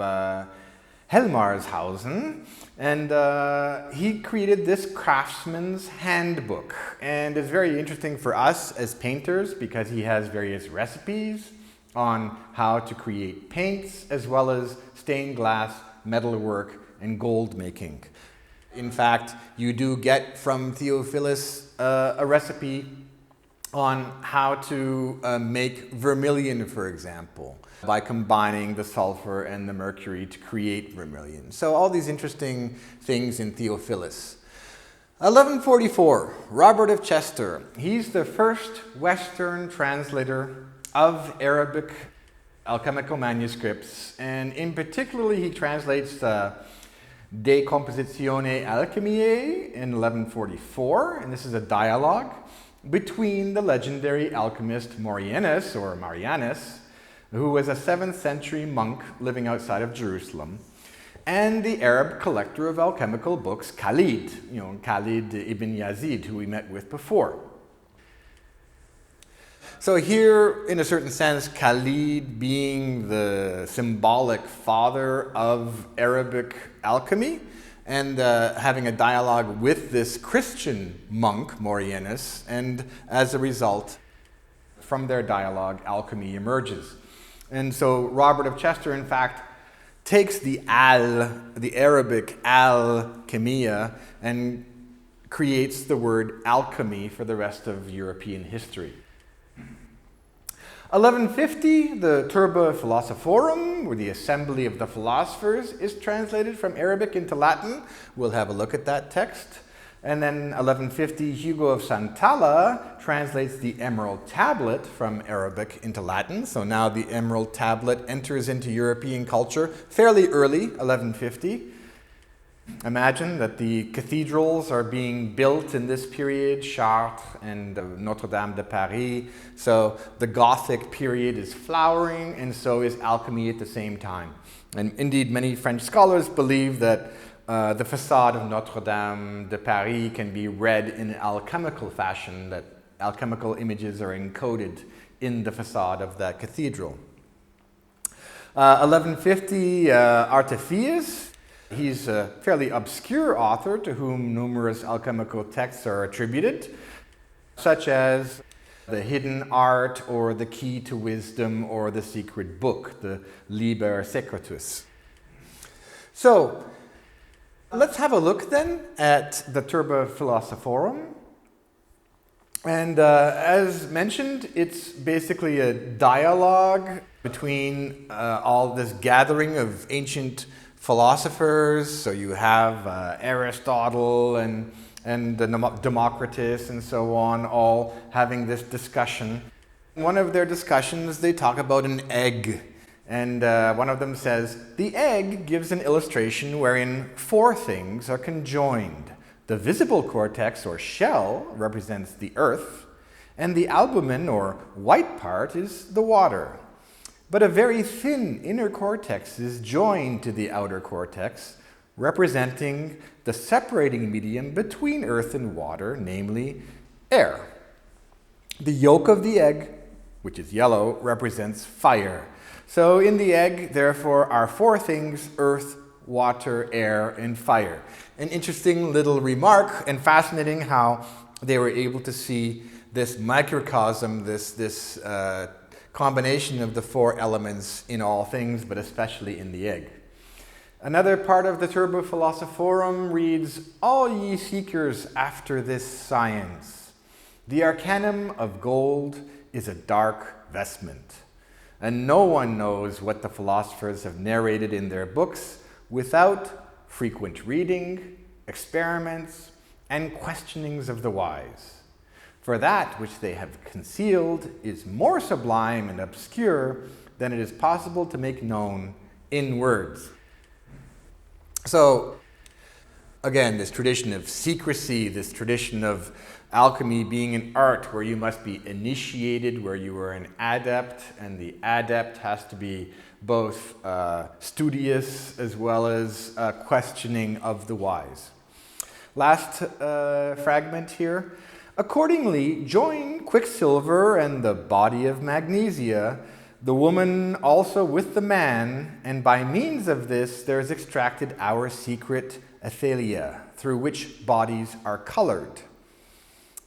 Helmarshausen, and he created this craftsman's handbook. And it's very interesting for us as painters because he has various recipes on how to create paints, as well as stained glass, metalwork, and gold making. In fact, you do get from Theophilus a recipe on how to make vermilion, for example, by combining the sulphur and the mercury to create vermilion. So all these interesting things in Theophilus. 1144, Robert of Chester. He's the first Western translator of Arabic alchemical manuscripts, and in particular he translates De Compositione Alchemiae in 1144, and this is a dialogue between the legendary alchemist Marianus, who was a 7th century monk living outside of Jerusalem, and the Arab collector of alchemical books, Khalid, Khalid ibn Yazid, who we met with before. So here, in a certain sense, Khalid being the symbolic father of Arabic alchemy, and having a dialogue with this Christian monk, Marianus, and as a result, from their dialogue, alchemy emerges. And so Robert of Chester, in fact, takes the Arabic Al-kimiya, and creates the word alchemy for the rest of European history. 1150, the Turba Philosophorum, or the Assembly of the Philosophers, is translated from Arabic into Latin. We'll have a look at that text. And then 1150, Hugo of Santalla translates the Emerald Tablet from Arabic into Latin. So now the Emerald Tablet enters into European culture fairly early, 1150. Imagine that the cathedrals are being built in this period, Chartres and Notre Dame de Paris. So the Gothic period is flowering, and so is alchemy at the same time. And indeed, many French scholars believe that the facade of Notre Dame de Paris can be read in an alchemical fashion, that alchemical images are encoded in the facade of that cathedral. 1150, Artephius. He's a fairly obscure author to whom numerous alchemical texts are attributed, such as the Hidden Art, or the Key to Wisdom, or the Secret Book, the Liber Secretus. So, let's have a look then at the Turba Philosophorum. And as mentioned, it's basically a dialogue between all this gathering of ancient philosophers. So you have Aristotle and Democritus and so on, all having this discussion. In one of their discussions, they talk about an egg. And one of them says, the egg gives an illustration wherein 4 things are conjoined: The visible cortex, or shell, represents the earth, and the albumen, or white part, is the water. But a very thin inner cortex is joined to the outer cortex, representing the separating medium between earth and water, namely air. The yolk of the egg, which is yellow, represents fire. So in the egg, therefore, are four things: earth, water, air, and fire. An interesting little remark, and fascinating how they were able to see this microcosm, this combination of the four elements in all things, but especially in the egg. Another part of the Turbo Philosophorum reads, "All ye seekers after this science, the arcanum of gold is a dark vestment, and no one knows what the philosophers have narrated in their books without frequent reading, experiments, and questionings of the wise. For that which they have concealed is more sublime and obscure than it is possible to make known in words." So, again, this tradition of secrecy, this tradition of alchemy being an art where you must be initiated, where you are an adept, and the adept has to be both studious as well as questioning of the wise. Last fragment here. "Accordingly, join quicksilver and the body of magnesia, the woman also with the man, and by means of this there is extracted our secret athelia, through which bodies are colored.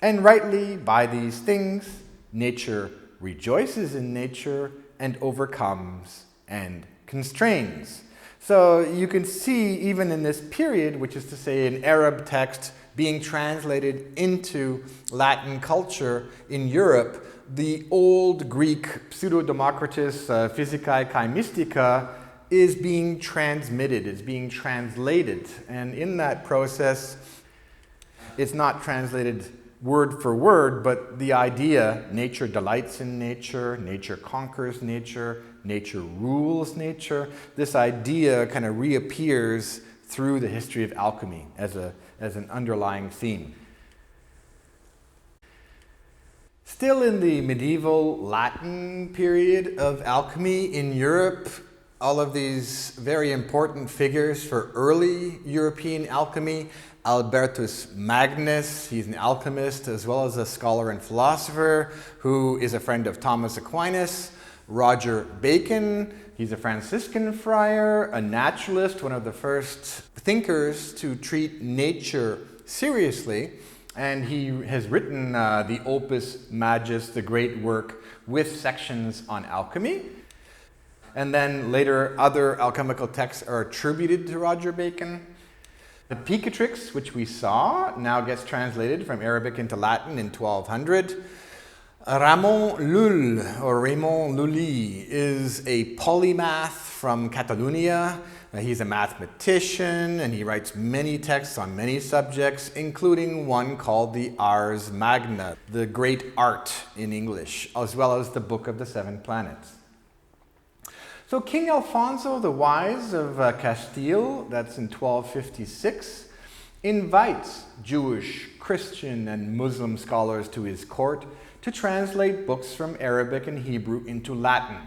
And rightly by these things, nature rejoices in nature and overcomes and constrains." So you can see even in this period, which is to say an Arab text being translated into Latin culture in Europe, the old Greek Pseudo-Democritus Physicae Kai Mystica is being transmitted, is being translated. And in that process, it's not translated word for word, but the idea, nature delights in nature, nature conquers nature, nature rules nature, this idea kind of reappears through the history of alchemy as an underlying theme. Still in the medieval Latin period of alchemy in Europe, all of these very important figures for early European alchemy: Albertus Magnus, he's an alchemist as well as a scholar and philosopher who is a friend of Thomas Aquinas. Roger Bacon, he's a Franciscan friar, a naturalist, one of the first thinkers to treat nature seriously. And he has written the Opus Majus, the great work with sections on alchemy. And then later other alchemical texts are attributed to Roger Bacon. The Picatrix, which we saw, now gets translated from Arabic into Latin in 1200. Ramon Llull, or Raymond Lully, is a polymath from Catalonia. He's a mathematician, and he writes many texts on many subjects, including one called the Ars Magna, the Great Art in English, as well as the Book of the Seven Planets. So King Alfonso the Wise of Castile, that's in 1256, invites Jewish, Christian, and Muslim scholars to his court to translate books from Arabic and Hebrew into Latin.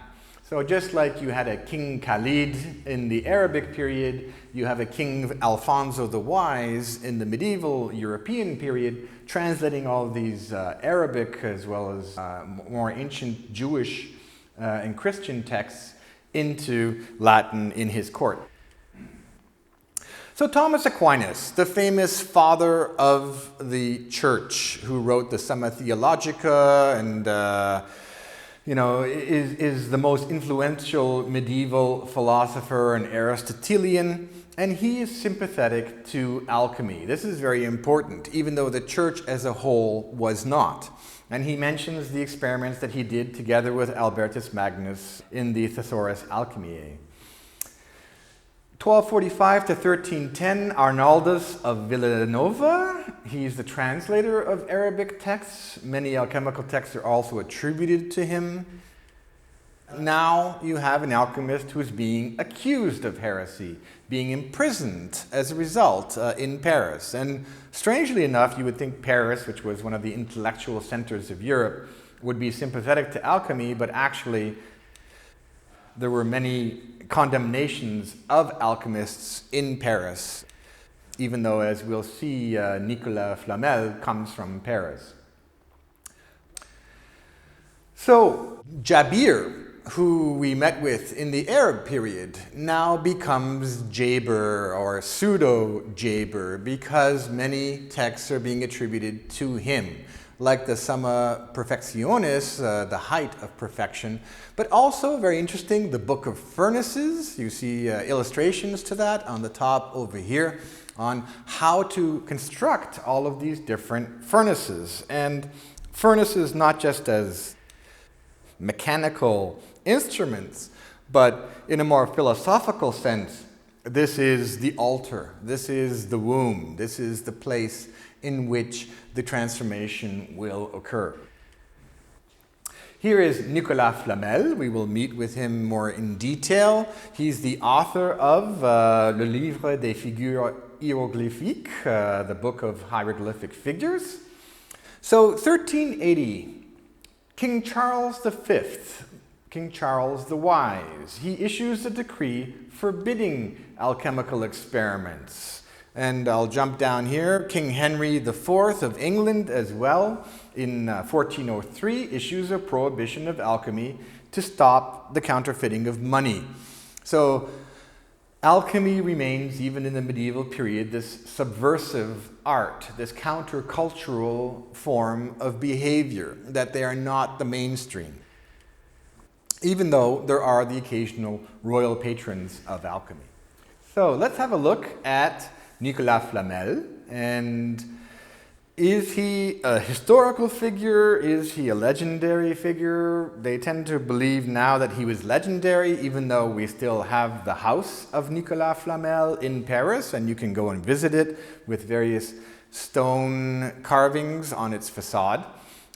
So just like you had a King Khalid in the Arabic period, you have a King Alfonso the Wise in the medieval European period, translating all of these Arabic as well as more ancient Jewish and Christian texts into Latin in his court. So Thomas Aquinas, the famous father of the church, who wrote the Summa Theologica and is the most influential medieval philosopher and Aristotelian, and he is sympathetic to alchemy. This is very important, even though the church as a whole was not. And he mentions the experiments that he did together with Albertus Magnus in the Thesaurus Alchemiae. 1245 to 1310, Arnaldus of Villanova. He's the translator of Arabic texts. Many alchemical texts are also attributed to him. Now you have an alchemist who is being accused of heresy, being imprisoned as a result in Paris. And strangely enough, you would think Paris, which was one of the intellectual centers of Europe, would be sympathetic to alchemy, but actually there were many condemnations of alchemists in Paris, even though, as we'll see, Nicolas Flamel comes from Paris. So Jabir, who we met with in the Arab period, now becomes Jaber or pseudo-Jaber because many texts are being attributed to him, like the Summa Perfectionis, the height of perfection, but also, very interesting, the Book of Furnaces. You see illustrations to that on the top over here on how to construct all of these different furnaces. And furnaces not just as mechanical instruments, but in a more philosophical sense, this is the altar, this is the womb, this is the place in which the transformation will occur. Here is Nicolas Flamel. We will meet with him more in detail. He's the author of Le Livre des Figures Hiéroglyphiques, the book of hieroglyphic figures. So 1380, King Charles V, King Charles the Wise, he issues a decree forbidding alchemical experiments. And I'll jump down here. King Henry IV of England as well, in 1403, issues a prohibition of alchemy to stop the counterfeiting of money. So alchemy remains, even in the medieval period, this subversive art, this countercultural form of behavior, that they are not the mainstream, even though there are the occasional royal patrons of alchemy. So let's have a look at Nicolas Flamel. And is he a historical figure? Is he a legendary figure? They tend to believe now that he was legendary, even though we still have the house of Nicolas Flamel in Paris, and you can go and visit it with various stone carvings on its facade.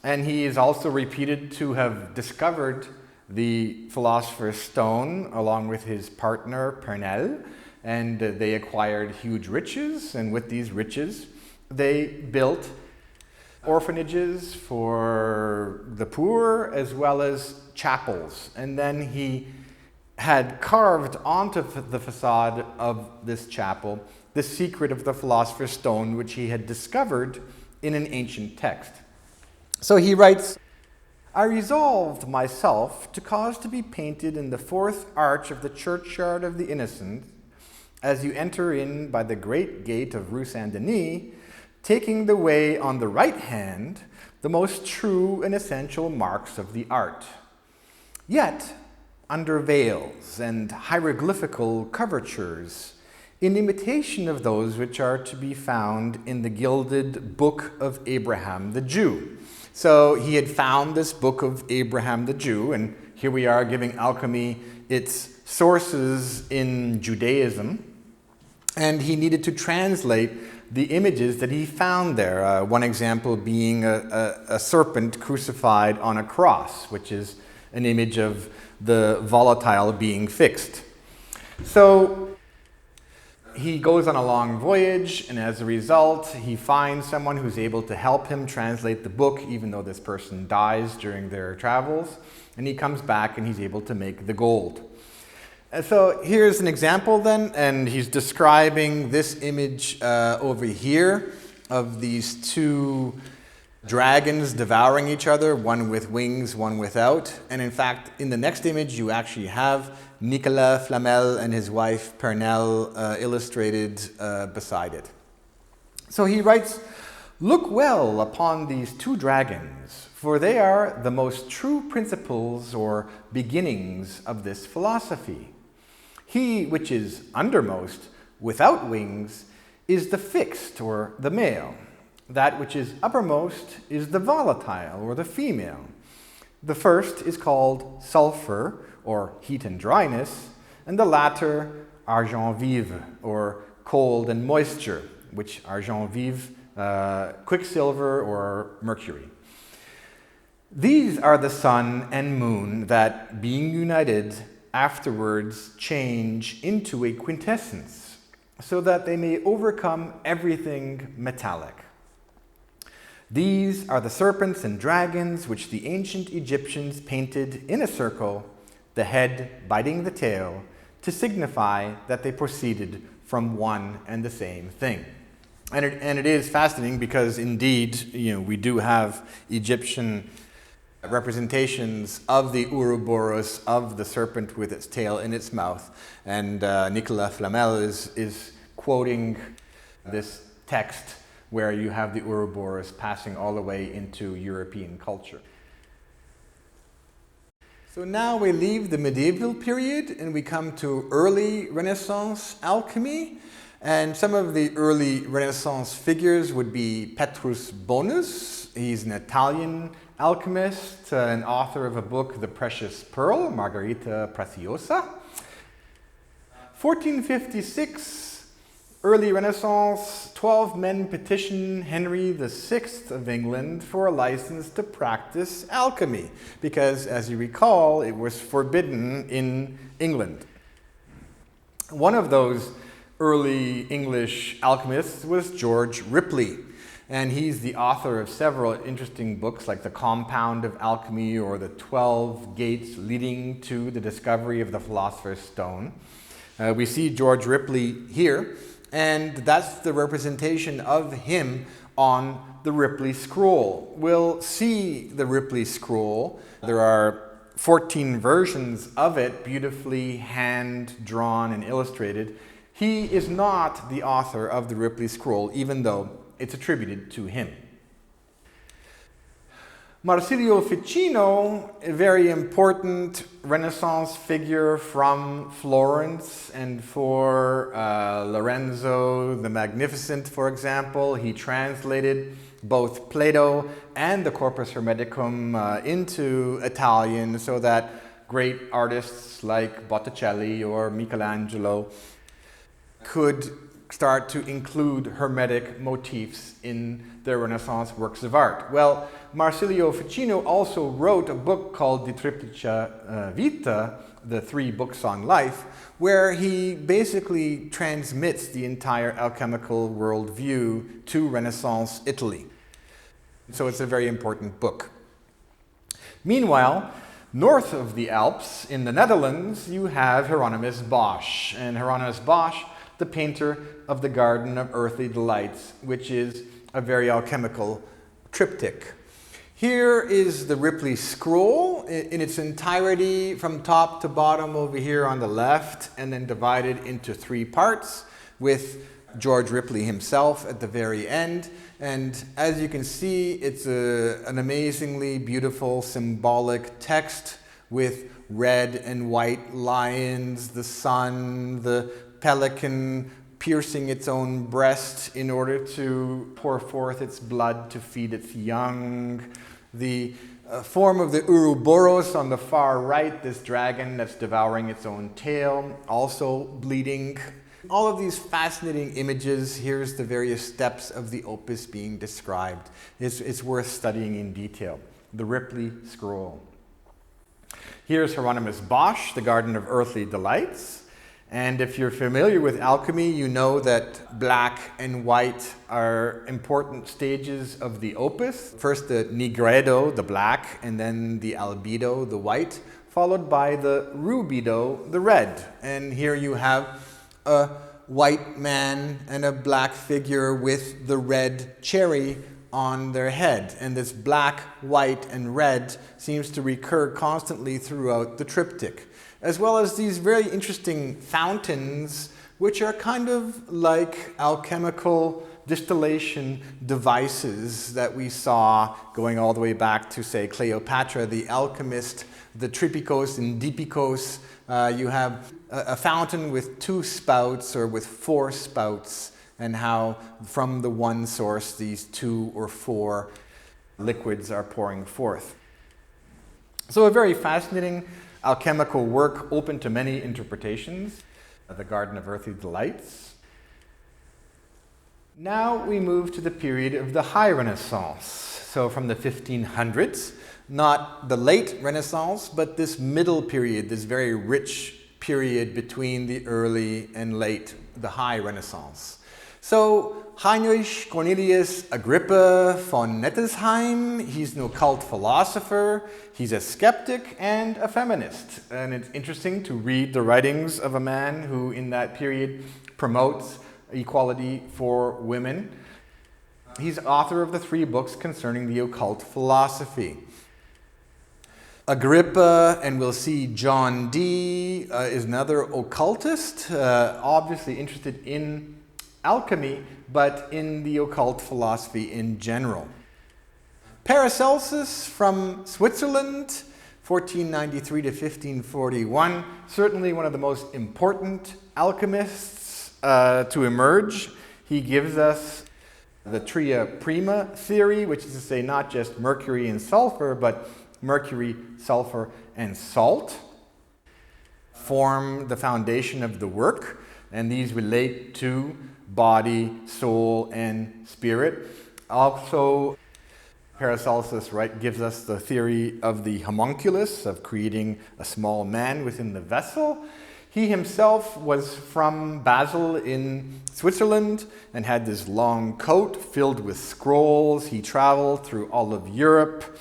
And he is also reputed to have discovered the philosopher's stone along with his partner Pernelle, and they acquired huge riches, and with these riches they built orphanages for the poor as well as chapels. And then he had carved onto the facade of this chapel the secret of the philosopher's stone, which he had discovered in an ancient text. So he writes, "I resolved myself to cause to be painted in the fourth arch of the churchyard of the Innocents, as you enter in by the great gate of Rue Saint-Denis, taking the way on the right hand, the most true and essential marks of the art. Yet, under veils and hieroglyphical covertures, in imitation of those which are to be found in the gilded Book of Abraham the Jew." So he had found this Book of Abraham the Jew, and here we are giving alchemy its sources in Judaism, and he needed to translate the images that he found there. One example being a serpent crucified on a cross, which is an image of the volatile being fixed. So he goes on a long voyage, and as a result, he finds someone who's able to help him translate the book, even though this person dies during their travels. And he comes back and he's able to make the gold. And so here's an example then, and he's describing this image over here of these two dragons devouring each other, one with wings, one without. And in fact, in the next image, you actually have Nicolas Flamel and his wife Pernelle illustrated beside it. So he writes, "Look well upon these two dragons, for they are the most true principles or beginnings of this philosophy. He which is undermost, without wings, is the fixed or the male. That which is uppermost is the volatile or the female. The first is called sulphur, or heat and dryness, and the latter argent vif, or cold and moisture, which argent vif, quicksilver or mercury. These are the sun and moon that, being united, afterwards change into a quintessence, so that they may overcome everything metallic. These are the serpents and dragons which the ancient Egyptians painted in a circle, the head biting the tail, to signify that they proceeded from one and the same thing. And it is fascinating because indeed, we do have Egyptian representations of the Ouroboros, of the serpent with its tail in its mouth. And Nicolas Flamel is quoting this text where you have the Ouroboros passing all the way into European culture. So now we leave the medieval period and we come to early Renaissance alchemy. And some of the early Renaissance figures would be Petrus Bonus. He's an Italian alchemist and author of a book, The Precious Pearl, Margherita Preciosa. 1456, early Renaissance, 12 men petition Henry VI of England for a license to practice alchemy, because, as you recall, it was forbidden in England. One of those early English alchemists was George Ripley, and he's the author of several interesting books like The Compound of Alchemy or The 12 Gates Leading to the Discovery of the Philosopher's Stone. We see George Ripley here, and that's the representation of him on the Ripley scroll. We'll see the Ripley scroll. There are 14 versions of it, beautifully hand-drawn and illustrated. He is not the author of the Ripley scroll, even though it's attributed to him. Marsilio Ficino, a very important Renaissance figure from Florence, and for Lorenzo the Magnificent, for example, he translated both Plato and the Corpus Hermeticum into Italian so that great artists like Botticelli or Michelangelo could start to include Hermetic motifs in their Renaissance works of art. Well, Marsilio Ficino also wrote a book called De Triplice Vita, the 3 books on life, where he basically transmits the entire alchemical worldview to Renaissance Italy. So it's a very important book. Meanwhile, north of the Alps, in the Netherlands, you have Hieronymus Bosch. And Hieronymus Bosch, the painter of the Garden of Earthly Delights, which is a very alchemical triptych. Here is the Ripley scroll in its entirety from top to bottom over here on the left, and then divided into 3 parts with George Ripley himself at the very end. And as you can see, it's an amazingly beautiful symbolic text with red and white lions, the sun, the pelican piercing its own breast in order to pour forth its blood to feed its young. The form of the Ouroboros on the far right, this dragon that's devouring its own tail, also bleeding. All of these fascinating images. Here's the various steps of the opus being described. It's worth studying in detail. The Ripley scroll. Here's Hieronymus Bosch, the Garden of Earthly Delights. And if you're familiar with alchemy, you know that black and white are important stages of the opus. First the nigredo, the black, and then the albedo, the white, followed by the rubedo, the red. And here you have a white man and a black figure with the red cherry on their head. And this black, white, and red seems to recur constantly throughout the triptych, as well as these very interesting fountains, which are kind of like alchemical distillation devices that we saw going all the way back to, say, Cleopatra, the alchemist, the tripikos and dipikos. You have a fountain with 2 spouts or with 4 spouts, and how from the one source these 2 or 4 liquids are pouring forth. So a very fascinating alchemical work open to many interpretations, the Garden of Earthly Delights. Now we move to the period of the High Renaissance. so from the 1500s, not the late Renaissance, but this middle period, this very rich period between the early and late, the high Renaissance. So Heinrich Cornelius Agrippa von Nettesheim, he's an occult philosopher, he's a skeptic and a feminist. And it's interesting to read the writings of a man who in that period promotes equality for women. He's author of the 3 books concerning the occult philosophy. Agrippa, and we'll see John Dee, is another occultist, obviously interested in alchemy, but in the occult philosophy in general. Paracelsus from Switzerland, 1493 to 1541, certainly one of the most important alchemists to emerge. He gives us the tria prima theory, which is to say not just mercury and sulfur, but mercury, sulfur, and salt form the foundation of the work, and these relate to body, soul, and spirit. Also, Paracelsus gives us the theory of the homunculus, of creating a small man within the vessel. He himself was from Basel in Switzerland and had this long coat filled with scrolls. He traveled through all of Europe.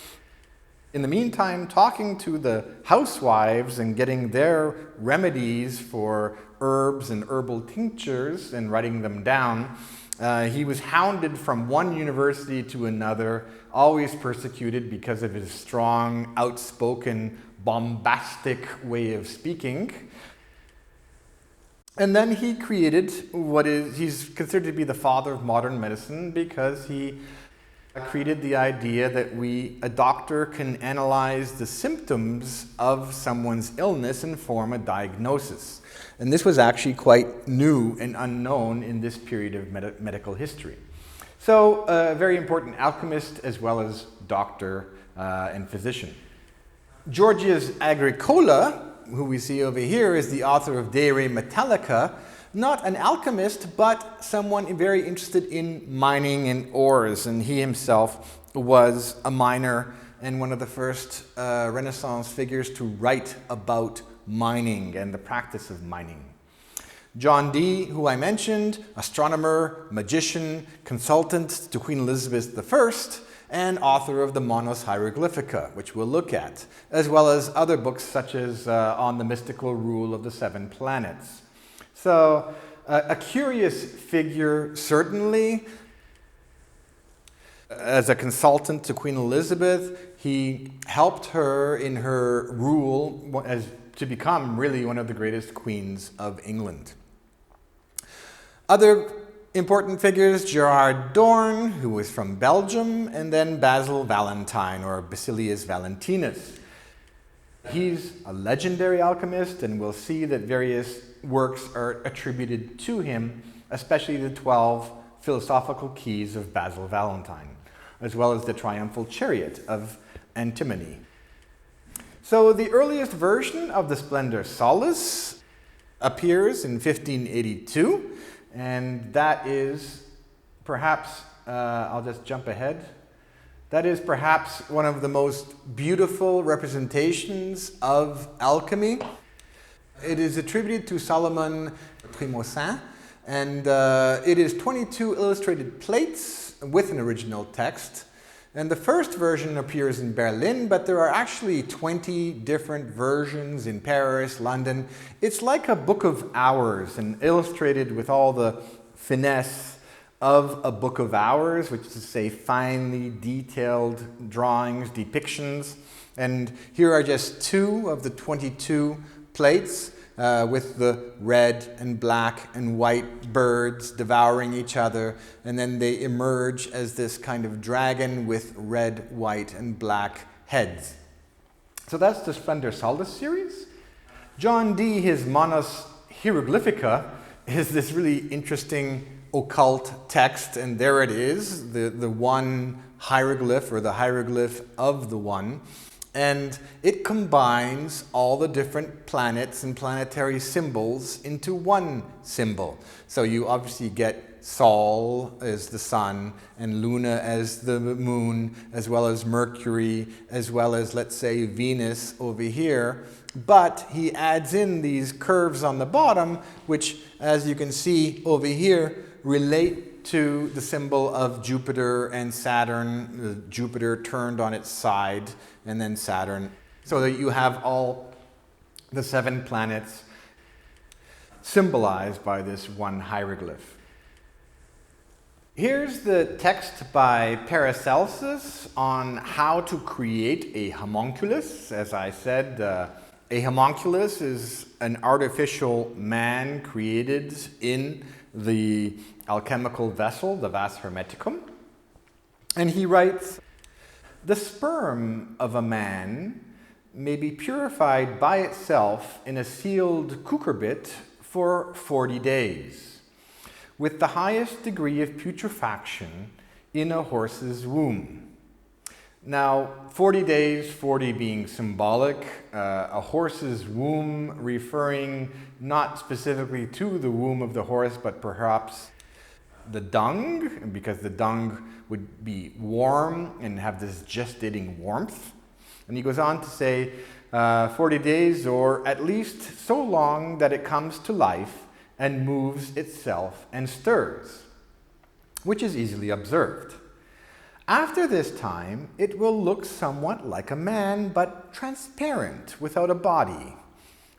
In the meantime, talking to the housewives and getting their remedies for herbs and herbal tinctures and writing them down, he was hounded from one university to another, always persecuted because of his strong, outspoken, bombastic way of speaking. And then he created he's considered to be the father of modern medicine because he created the idea that a doctor can analyze the symptoms of someone's illness and form a diagnosis. And this was actually quite new and unknown in this period of medical history. So a very important alchemist as well as doctor and physician. Georgius Agricola, who we see over here, is the author of De Re Metallica, not an alchemist, but someone very interested in mining and ores. And he himself was a miner and one of the first Renaissance figures to write about mining and the practice of mining. John Dee, who I mentioned, astronomer, magician, consultant to Queen Elizabeth I, and author of the Monos Hieroglyphica, which we'll look at, as well as other books such as On the Mystical Rule of the 7 Planets. So, a curious figure, certainly. As a consultant to Queen Elizabeth, he helped her in her rule to become really one of the greatest queens of England. Other important figures, Gerard Dorn, who was from Belgium, and then Basil Valentine, or Basilius Valentinus. He's a legendary alchemist, and we'll see that various works are attributed to him, especially the 12 philosophical keys of Basil Valentine, as well as the triumphal chariot of Antimony. So the earliest version of the Splendor Solis appears in 1582, and that is perhaps, I'll just jump ahead, that is perhaps one of the most beautiful representations of alchemy. It is attributed to Solomon Trimousin, and it is 22 illustrated plates with an original text. And the first version appears in Berlin, but there are actually 20 different versions in Paris, London. It's like a book of hours and illustrated with all the finesse of a book of hours, which is to say finely detailed drawings, depictions. And here are just 2 of the 22 plates with the red and black and white birds devouring each other, and then they emerge as this kind of dragon with red, white, and black heads. So that's the Splendor Solis series. John Dee, his Monos Hieroglyphica, is this really interesting occult text, and there it is, the one hieroglyph, or the hieroglyph of the one. And it combines all the different planets and planetary symbols into one symbol. So you obviously get Sol as the sun, and Luna as the moon, as well as Mercury, as well as, let's say, Venus over here. But he adds in these curves on the bottom, which, as you can see over here, relate to the symbol of Jupiter and Saturn, Jupiter turned on its side, and then Saturn, so that you have all the 7 planets symbolized by this one hieroglyph. Here's the text by Paracelsus on how to create a homunculus. As I said, a homunculus is an artificial man created in the alchemical vessel, the vas hermeticum. And he writes, "The sperm of a man may be purified by itself in a sealed cucurbit for 40 days, with the highest degree of putrefaction in a horse's womb." Now, 40 days, 40 being symbolic, a horse's womb referring not specifically to the womb of the horse, but perhaps the dung, because the dung would be warm and have this gestating warmth. And he goes on to say 40 days, or at least so long that it comes to life and moves itself and stirs, which is easily observed. After this time, it will look somewhat like a man, but transparent, without a body.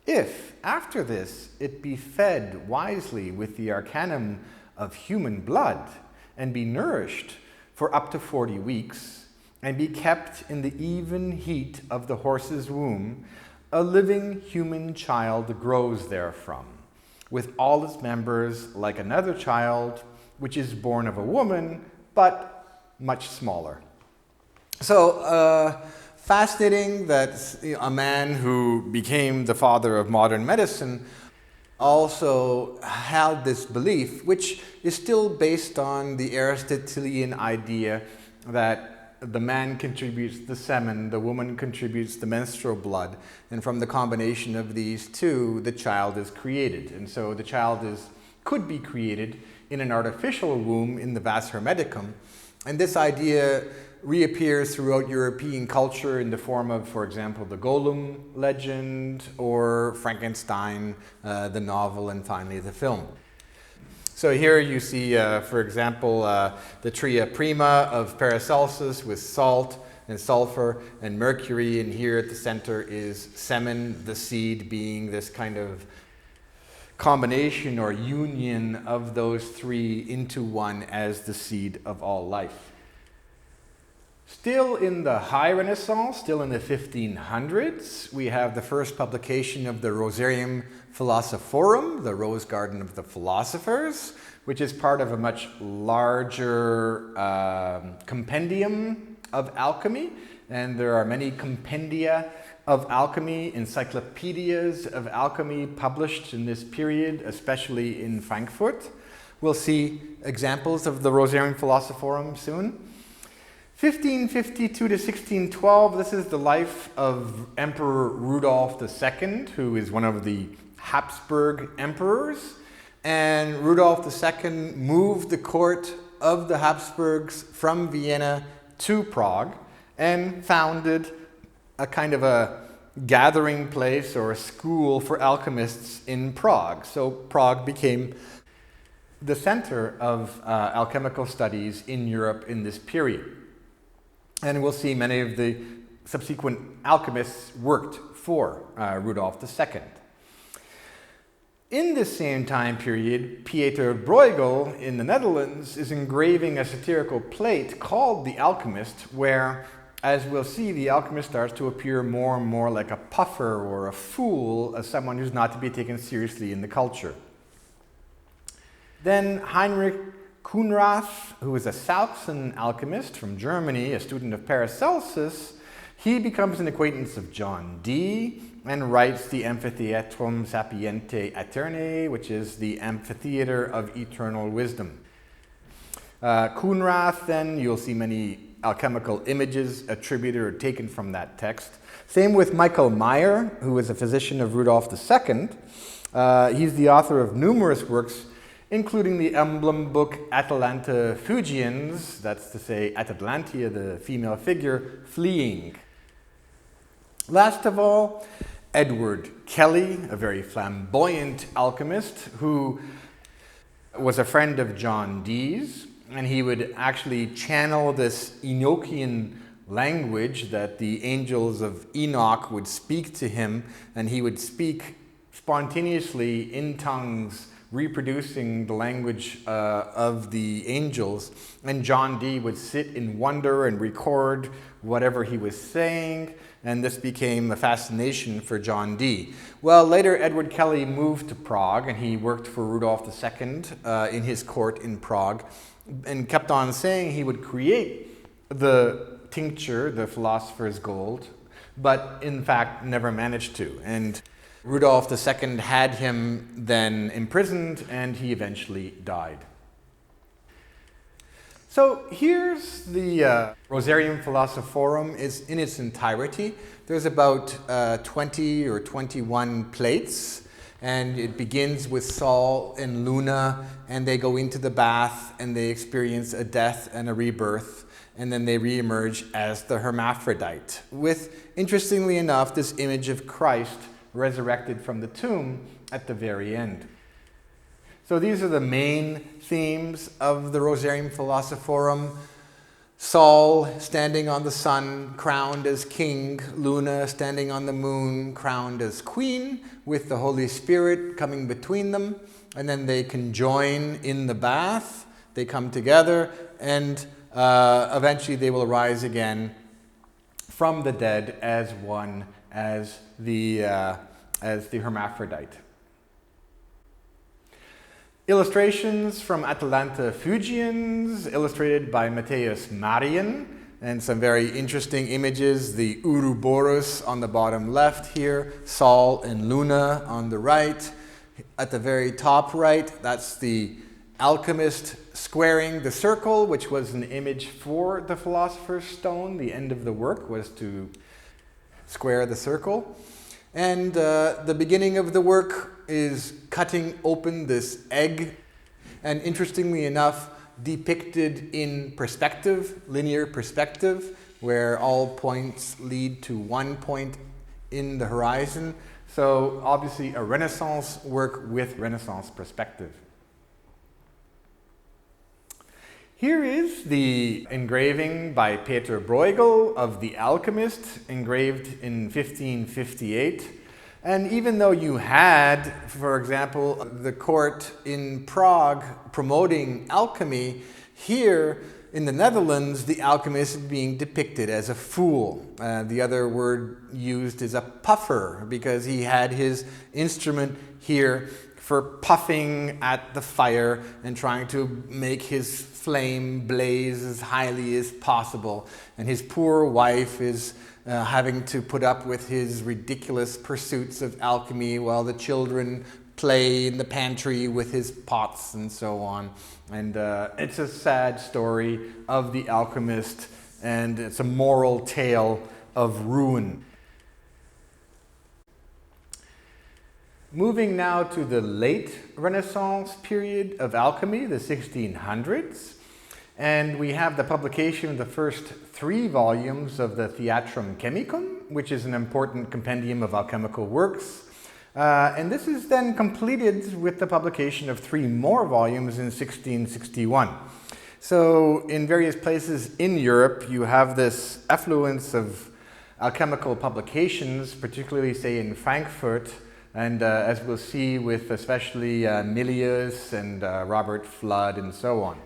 If, after this, it be fed wisely with the arcanum of human blood, and be nourished for up to 40 weeks, and be kept in the even heat of the horse's womb, a living human child grows therefrom, with all its members like another child, which is born of a woman, but much smaller. So, fascinating that a man who became the father of modern medicine also held this belief, which is still based on the Aristotelian idea that the man contributes the semen, the woman contributes the menstrual blood, and from the combination of these two, the child is created. And so the child could be created in an artificial womb in the vas hermeticum. And this idea reappears throughout European culture in the form of, for example, the Golem legend, or Frankenstein, the novel, and finally the film. So here you see, for example, the tria prima of Paracelsus with salt and sulfur and mercury, and here at the center is semen, the seed being this kind of combination or union of those three into one as the seed of all life. Still in the High Renaissance, still in the 1500s, we have the first publication of the Rosarium Philosophorum, the Rose Garden of the Philosophers, which is part of a much larger compendium of alchemy. And there are many compendia of alchemy, encyclopedias of alchemy published in this period, especially in Frankfurt. We'll see examples of the Rosarium Philosophorum soon. 1552 to 1612, this is the life of Emperor Rudolf II, who is one of the Habsburg emperors. And Rudolf II moved the court of the Habsburgs from Vienna to Prague and founded a kind of a gathering place or a school for alchemists in Prague. So Prague became the center of alchemical studies in Europe in this period. And we'll see many of the subsequent alchemists worked for Rudolf II. In this same time period, Pieter Bruegel in the Netherlands is engraving a satirical plate called The Alchemist, where, as we'll see, the alchemist starts to appear more and more like a puffer or a fool, as someone who's not to be taken seriously in the culture. Then Heinrich Kuhnrath, who is a Saxon alchemist from Germany, a student of Paracelsus, he becomes an acquaintance of John Dee and writes the Amphitheatrum Sapientiae Aeternae, which is the amphitheater of eternal wisdom. Kuhnrath, then, you'll see many alchemical images attributed or taken from that text. Same with Michael Meyer, who is a physician of Rudolf II. He's the author of numerous works including the emblem book Atalanta Fugiens, that's to say Atalantia, the female figure, fleeing. Last of all, Edward Kelly, a very flamboyant alchemist who was a friend of John Dee's, and he would actually channel this Enochian language that the angels of Enoch would speak to him, and he would speak spontaneously in tongues, reproducing the language of the angels. And John Dee would sit in wonder and record whatever he was saying, and this became a fascination for John Dee. Well, later Edward Kelly moved to Prague, and he worked for Rudolf II in his court in Prague, and kept on saying he would create the tincture, the philosopher's gold, but in fact never managed to. And Rudolf II had him then imprisoned, and he eventually died. So here's the Rosarium Philosophorum is in its entirety. There's about 20 or 21 plates, and it begins with Sol and Luna, and they go into the bath, and they experience a death and a rebirth, and then they reemerge as the hermaphrodite, with, interestingly enough, this image of Christ resurrected from the tomb at the very end. So these are the main themes of the Rosarium Philosophorum. Sol standing on the sun, crowned as king. Luna standing on the moon, crowned as queen, with the Holy Spirit coming between them. And then they conjoin in the bath. They come together, and eventually they will rise again from the dead as one, as the hermaphrodite. Illustrations from Atalanta Fugiens, illustrated by Matthäus Marian, and some very interesting images. The Ouroboros on the bottom left here, Sol and Luna on the right. At the very top right, that's the alchemist squaring the circle, which was an image for the Philosopher's Stone. The end of the work was to square the circle. And the beginning of the work is cutting open this egg, and interestingly enough, depicted in perspective, linear perspective, where all points lead to one point in the horizon. So obviously a Renaissance work with Renaissance perspective. Here is the engraving by Peter Bruegel of The Alchemist, engraved in 1558. And even though you had, for example, the court in Prague promoting alchemy, here in the Netherlands, the alchemist is being depicted as a fool. The other word used is a puffer, because he had his instrument here for puffing at the fire and trying to make his flame blaze as highly as possible. And his poor wife is having to put up with his ridiculous pursuits of alchemy while the children play in the pantry with his pots and so on. And it's a sad story of the alchemist, and it's a moral tale of ruin. Moving now to the late Renaissance period of alchemy, the 1600s. And we have the publication of the first 3 volumes of the Theatrum Chemicum, which is an important compendium of alchemical works. And this is then completed with the publication of 3 more volumes in 1661. So in various places in Europe, you have this affluence of alchemical publications, particularly, say, in Frankfurt, and as we'll see with especially Milius and Robert Flood and so on.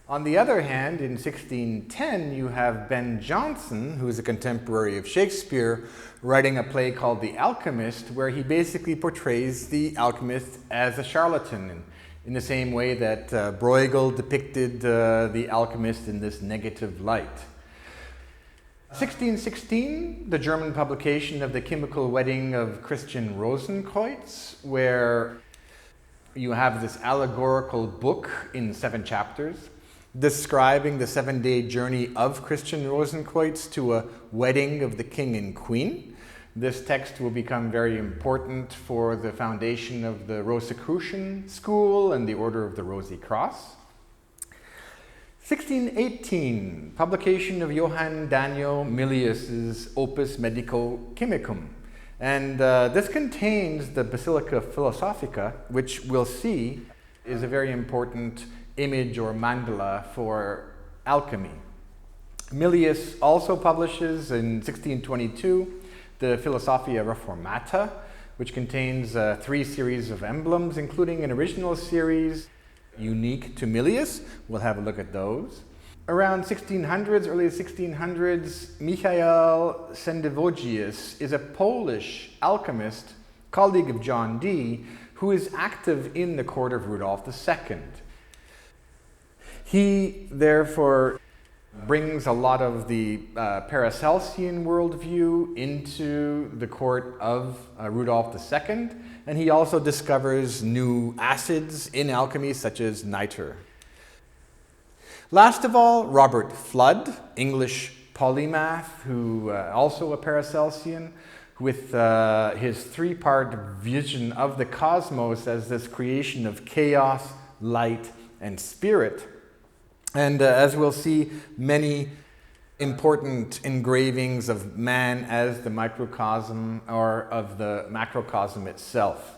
On the other hand, in 1610, you have Ben Jonson, who is a contemporary of Shakespeare, writing a play called The Alchemist, where he basically portrays the alchemist as a charlatan, in the same way that Bruegel depicted the alchemist in this negative light. 1616, the German publication of The Chemical Wedding of Christian Rosenkreuz, where you have this allegorical book in 7 chapters, describing the 7-day journey of Christian Rosenkreuz to a wedding of the king and queen. This text will become very important for the foundation of the Rosicrucian school and the Order of the Rosy Cross. 1618, publication of Johann Daniel Milius's Opus Medico-Chemicum. And this contains the Basilica Philosophica, which we'll see is a very important image or mandala for alchemy. Milius also publishes in 1622 the Philosophia Reformata, which contains 3 series of emblems, including an original series unique to Milius. We'll have a look at those. Around 1600s, early 1600s, Michael Sendevogius is a Polish alchemist, colleague of John Dee, who is active in the court of Rudolf II. He, therefore, brings a lot of the Paracelsian worldview into the court of Rudolf II, and he also discovers new acids in alchemy, such as nitre. Last of all, Robert Fludd, English polymath, who also a Paracelsian, with his 3-part vision of the cosmos as this creation of chaos, light, and spirit. And as we'll see, many important engravings of man as the microcosm or of the macrocosm itself.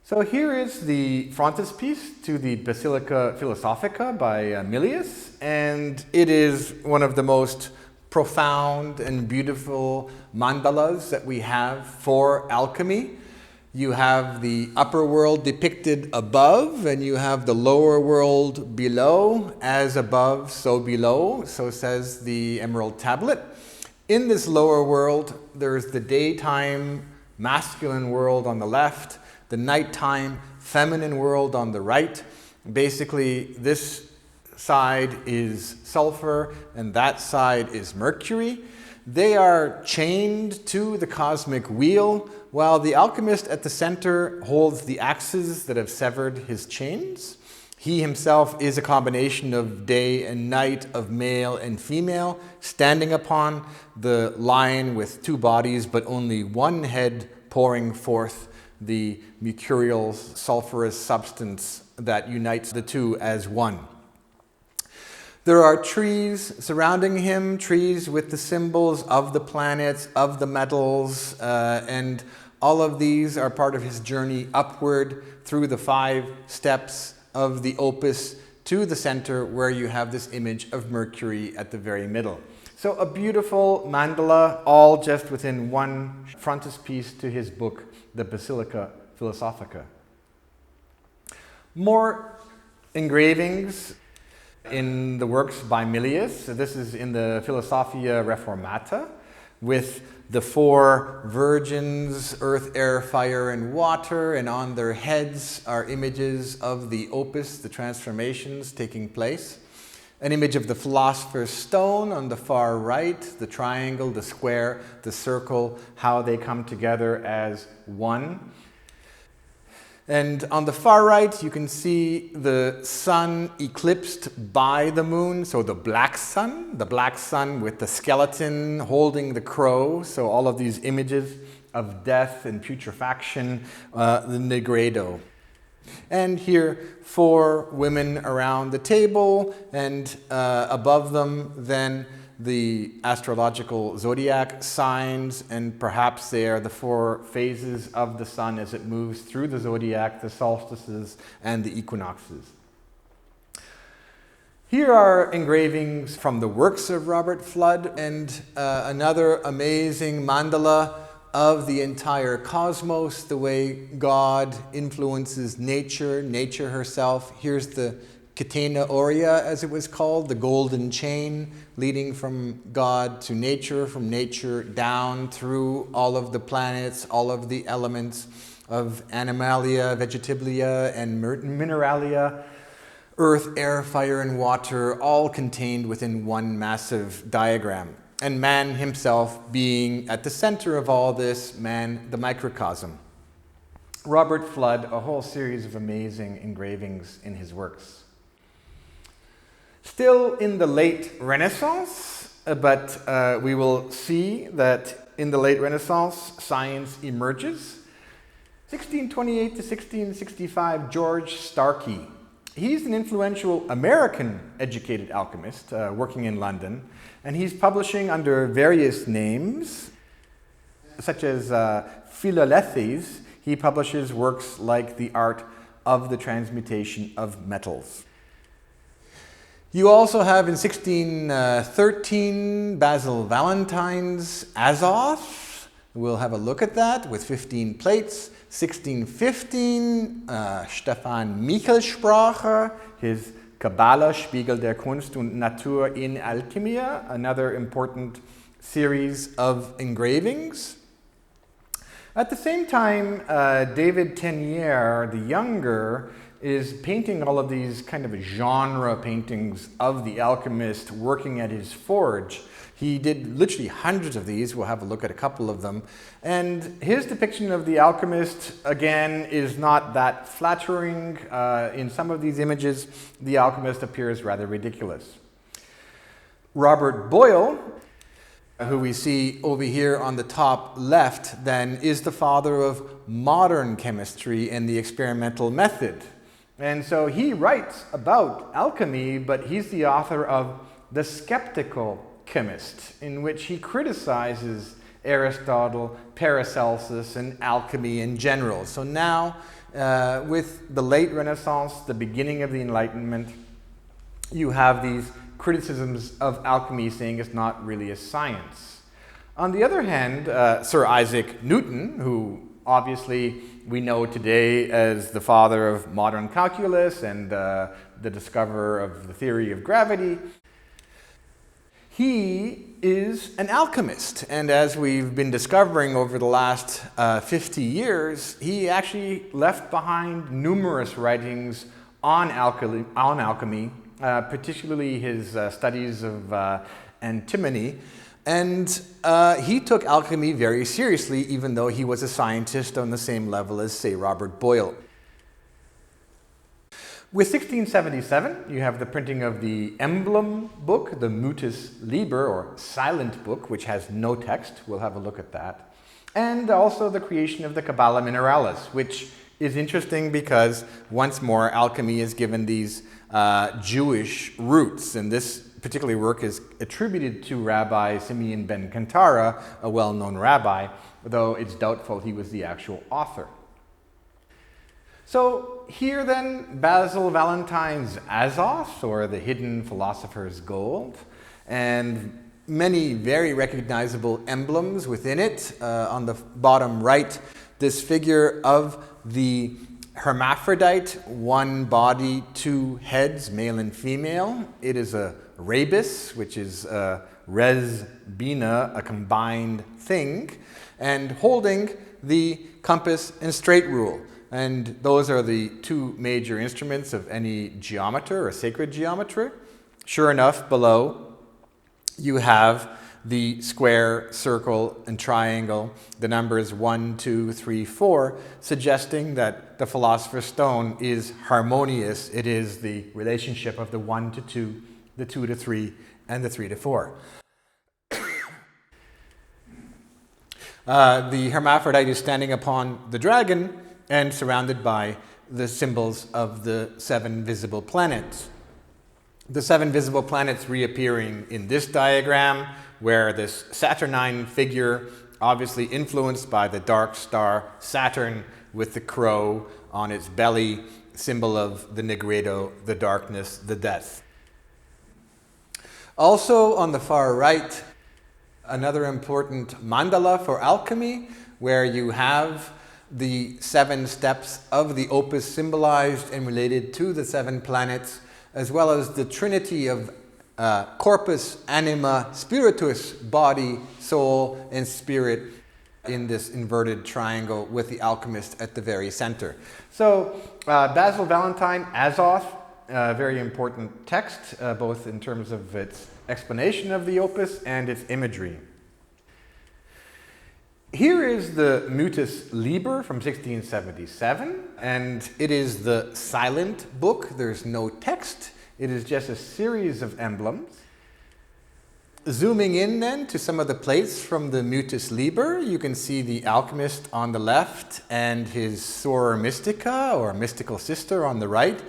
So here is the frontispiece to the Basilica Philosophica by Milius, and it is one of the most profound and beautiful mandalas that we have for alchemy. You have the upper world depicted above, and you have the lower world below. As above, so below, so says the Emerald Tablet. In this lower world, there's the daytime masculine world on the left, the nighttime feminine world on the right. Basically, this side is sulfur, and that side is mercury. They are chained to the cosmic wheel, while the alchemist at the center holds the axes that have severed his chains. He himself is a combination of day and night, of male and female, standing upon the lion with 2 bodies, but only one head, pouring forth the mercurial sulfurous substance that unites the two as one. There are trees surrounding him, trees with the symbols of the planets, of the metals, and all of these are part of his journey upward through the 5 steps of the opus to the center, where you have this image of Mercury at the very middle. So a beautiful mandala, all just within one frontispiece to his book, the Basilica Philosophica. More engravings in the works by Milius. So this is in the Philosophia Reformata, with the 4 virgins, earth, air, fire, and water, and on their heads are images of the opus, the transformations taking place. An image of the philosopher's stone on the far right, the triangle, the square, the circle, how they come together as one. And on the far right, you can see the sun eclipsed by the moon, so the black sun with the skeleton holding the crow, so all of these images of death and putrefaction, the Negredo. And here, 4 women around the table, and above them then the astrological zodiac signs, and perhaps they are the 4 phases of the sun as it moves through the zodiac, the solstices and the equinoxes. Here are engravings from the works of Robert Fludd, and another amazing mandala of the entire cosmos, the way God influences nature, nature herself. Here's the Catena Aurea, as it was called, the golden chain leading from God to nature, from nature down through all of the planets, all of the elements of Animalia, Vegetabilia, and Mineralia, earth, air, fire, and water, all contained within one massive diagram. And man himself being at the center of all this, man, the microcosm. Robert Fludd, a whole series of amazing engravings in his works. Still in the late Renaissance, but we will see that in the late Renaissance, science emerges. 1628 to 1665, George Starkey. He's an influential American educated alchemist working in London, and he's publishing under various names, such as Philalethes. He publishes works like The Art of the Transmutation of Metals. You also have in 1613 Basil Valentine's Azoth. We'll have a look at that with 15 plates. 1615 Stefan Michelspracher, his Kabbalah, Spiegel der Kunst und Natur in Alchemia, another important series of engravings. At the same time, David Teniers, the younger, is painting all of these kind of genre paintings of the alchemist working at his forge. He did literally hundreds of these. We'll have a look at a couple of them. And his depiction of the alchemist, again, is not that flattering. In some of these images, the alchemist appears rather ridiculous. Robert Boyle, who we see over here on the top left, then is the father of modern chemistry and the experimental method. And so he writes about alchemy, but he's the author of The Skeptical Chemist, in which he criticizes Aristotle, Paracelsus, and alchemy in general. So now, with the late Renaissance, the beginning of the Enlightenment, you have these criticisms of alchemy saying it's not really a science. On the other hand, Sir Isaac Newton, who obviously we know today as the father of modern calculus and the discoverer of the theory of gravity, he is an alchemist. And as we've been discovering over the last 50 years, he actually left behind numerous writings on alchemy, particularly his studies of antimony. And he took alchemy very seriously, even though he was a scientist on the same level as, say, Robert Boyle. With 1677, you have the printing of the emblem book, the Mutus Liber, or silent book, which has no text. We'll have a look at that. And also the creation of the Kabbalah Mineralis, which is interesting because, once more, alchemy is given these Jewish roots. And this particular work is attributed to Rabbi Simeon ben Kantara, a well-known rabbi, though it's doubtful he was the actual author. So here then, Basil Valentine's Azoth, or the Hidden Philosopher's Gold, and many very recognizable emblems within it. On the bottom right, this figure of the hermaphrodite, one body, two heads, male and female. It is a rebus, which is res bina, a combined thing, and holding the compass and straight rule. And those are the two major instruments of any geometer or sacred geometry. Sure enough, below you have the square, circle, and triangle, the numbers 1, 2, 3, 4, suggesting that the Philosopher's Stone is harmonious. It is the relationship of the 1 to 2, the 2 to 3, and the 3 to 4. The hermaphrodite is standing upon the dragon and surrounded by the symbols of the 7 visible planets. The 7 visible planets reappearing in this diagram, where this Saturnine figure, obviously influenced by the dark star Saturn with the crow on its belly, symbol of the Nigredo, the darkness, the death. Also on the far right, another important mandala for alchemy, where you have the 7 steps of the opus symbolized and related to the 7 planets, as well as the trinity of corpus, anima, spiritus, body, soul, and spirit in this inverted triangle with the alchemist at the very center. So Basil Valentine, Azoth, very important text, both in terms of its explanation of the opus and its imagery. Here is the Mutus Liber from 1677, and it is the silent book. There's no text. It is just a series of emblems. Zooming in then to some of the plates from the Mutus Liber, you can see the alchemist on the left and his Soror Mystica, or mystical sister, on the right,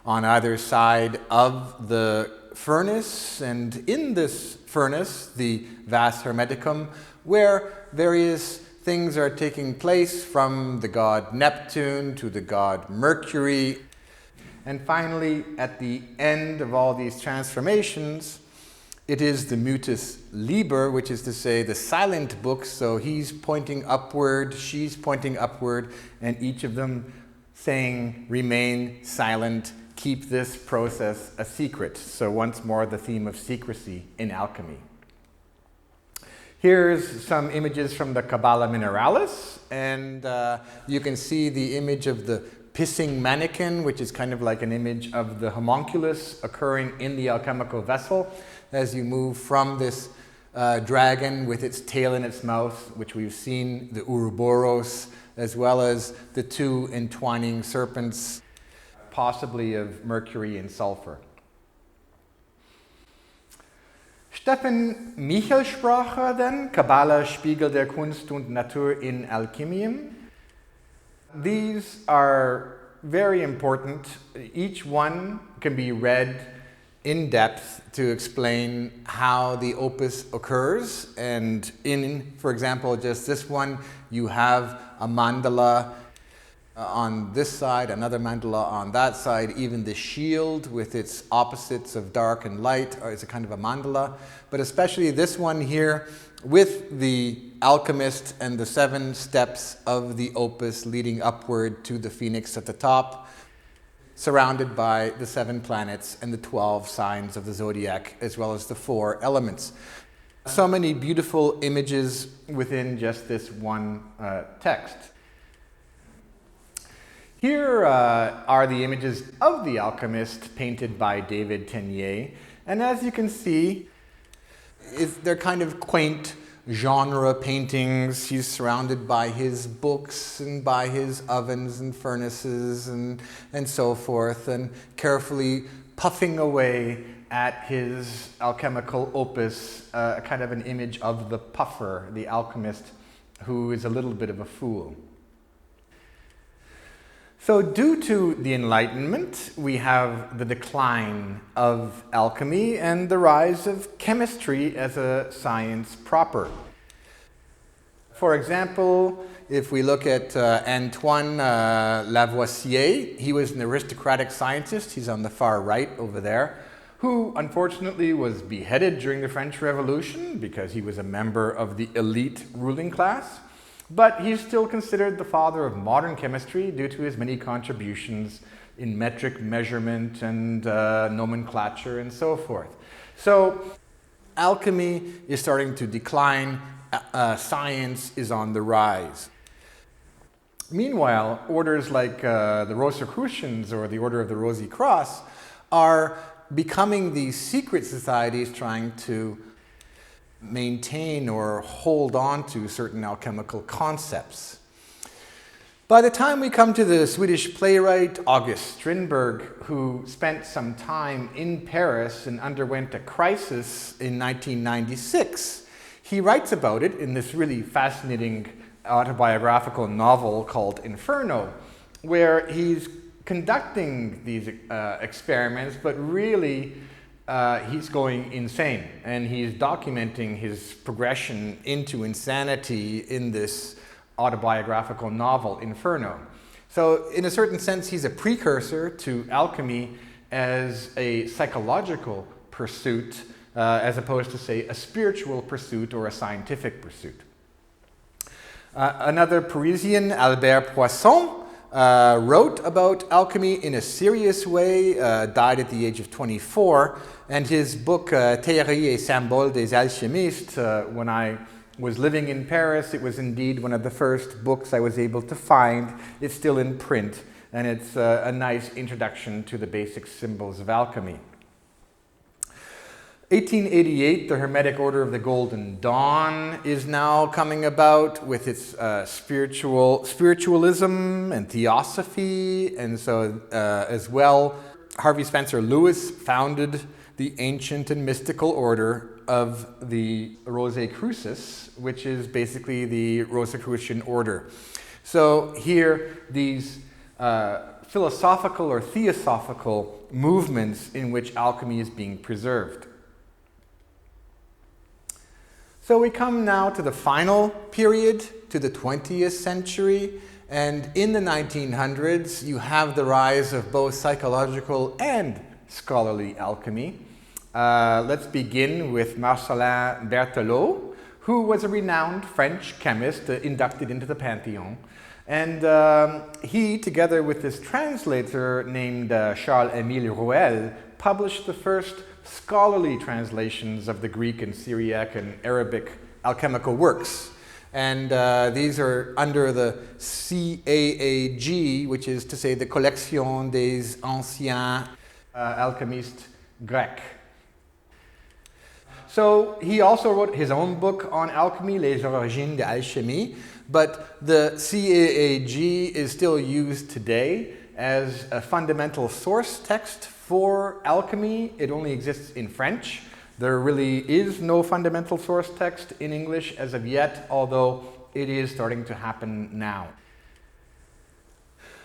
on either side of the furnace. And in this furnace, the Vas Hermeticum, where various things are taking place, from the god Neptune to the god Mercury. And finally, at the end of all these transformations, it is the Mutus Liber, which is to say the silent book. So he's pointing upward, she's pointing upward, and each of them saying, remain silent, keep this process a secret. So once more, the theme of secrecy in alchemy. Here's some images from the Kabbalah Mineralis, and you can see the image of the pissing mannequin, which is kind of like an image of the homunculus occurring in the alchemical vessel as you move from this dragon with its tail in its mouth, which we've seen, the Ouroboros, as well as the two entwining serpents, possibly of mercury and sulfur. Stephan Michelspracher then, Kabbalah, Spiegel der Kunst und Natur in Alchemium. These are very important. Each one can be read in depth to explain how the opus occurs. And in, for example, just this one, you have a mandala on this side, another mandala on that side. Even the shield with its opposites of dark and light is a kind of a mandala. But especially this one here with the alchemist and the 7 steps of the opus leading upward to the phoenix at the top, surrounded by the 7 planets and the 12 signs of the zodiac, as well as the 4 elements. So many beautiful images within just this one text. Here are the images of the alchemist painted by David Tenier. And as you can see, they're kind of quaint genre paintings. He's surrounded by his books and by his ovens and furnaces and so forth, and carefully puffing away at his alchemical opus, kind of an image of the puffer, the alchemist, who is a little bit of a fool. So due to the Enlightenment, we have the decline of alchemy and the rise of chemistry as a science proper. For example, if we look at Antoine Lavoisier, he was an aristocratic scientist, he's on the far right over there, who unfortunately was beheaded during the French Revolution because he was a member of the elite ruling class. But he's still considered the father of modern chemistry due to his many contributions in metric measurement and nomenclature and so forth. So alchemy is starting to decline, science is on the rise. Meanwhile, orders like the Rosicrucians or the Order of the Rosy Cross are becoming these secret societies trying to maintain or hold on to certain alchemical concepts. By the time we come to the Swedish playwright August Strindberg, who spent some time in Paris and underwent a crisis in 1996, he writes about it in this really fascinating autobiographical novel called Inferno, where he's conducting these experiments, but really he's going insane, and he's documenting his progression into insanity in this autobiographical novel, Inferno. So in a certain sense, he's a precursor to alchemy as a psychological pursuit, as opposed to, say, a spiritual pursuit or a scientific pursuit. Another Parisian, Albert Poisson, wrote about alchemy in a serious way, died at the age of 24, and his book Théorie et Symbole des Alchimistes, when I was living in Paris, it was indeed one of the first books I was able to find. It's still in print, and it's a nice introduction to the basic symbols of alchemy. 1888, the Hermetic Order of the Golden Dawn is now coming about with its spiritualism and theosophy, and so as well, Harvey Spencer Lewis founded the ancient and mystical order of the Rosicrucis, which is basically the Rosicrucian order. So here, these philosophical or theosophical movements in which alchemy is being preserved. So we come now to the final period, to the 20th century, and in the 1900s you have the rise of both psychological and scholarly alchemy. Let's begin with Marcellin Berthelot, who was a renowned French chemist inducted into the Pantheon. And he, together with his translator named Charles-Émile Rouelle, published the first scholarly translations of the Greek and Syriac and Arabic alchemical works. And these are under the CAAG, which is to say the Collection des Anciens Alchimistes Grecs. So he also wrote his own book on alchemy, Les Origines de l'Alchimie, but the CAAG is still used today as a fundamental source text for alchemy. It only exists in French. There really is no fundamental source text in English as of yet, although it is starting to happen now.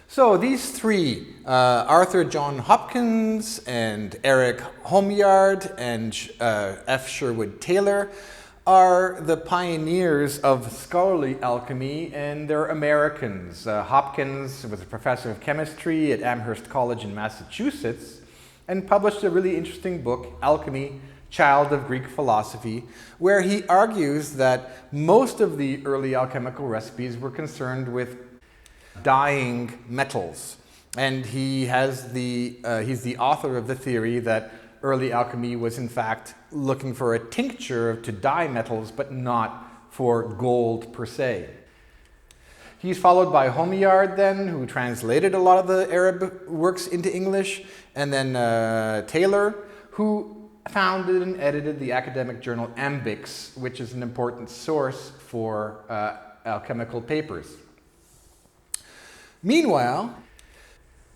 So these three, Arthur John Hopkins and Eric Homyard and F. Sherwood Taylor, are the pioneers of scholarly alchemy, and they're Americans. Hopkins was a professor of chemistry at Amherst College in Massachusetts and published a really interesting book, Alchemy, Child of Greek Philosophy, where he argues that most of the early alchemical recipes were concerned with dyeing metals. And he has he's the author of the theory that early alchemy was in fact looking for a tincture to dye metals, but not for gold per se. He's followed by Homyard then, who translated a lot of the Arab works into English, and then Taylor, who founded and edited the academic journal Ambix, which is an important source for alchemical papers. Meanwhile,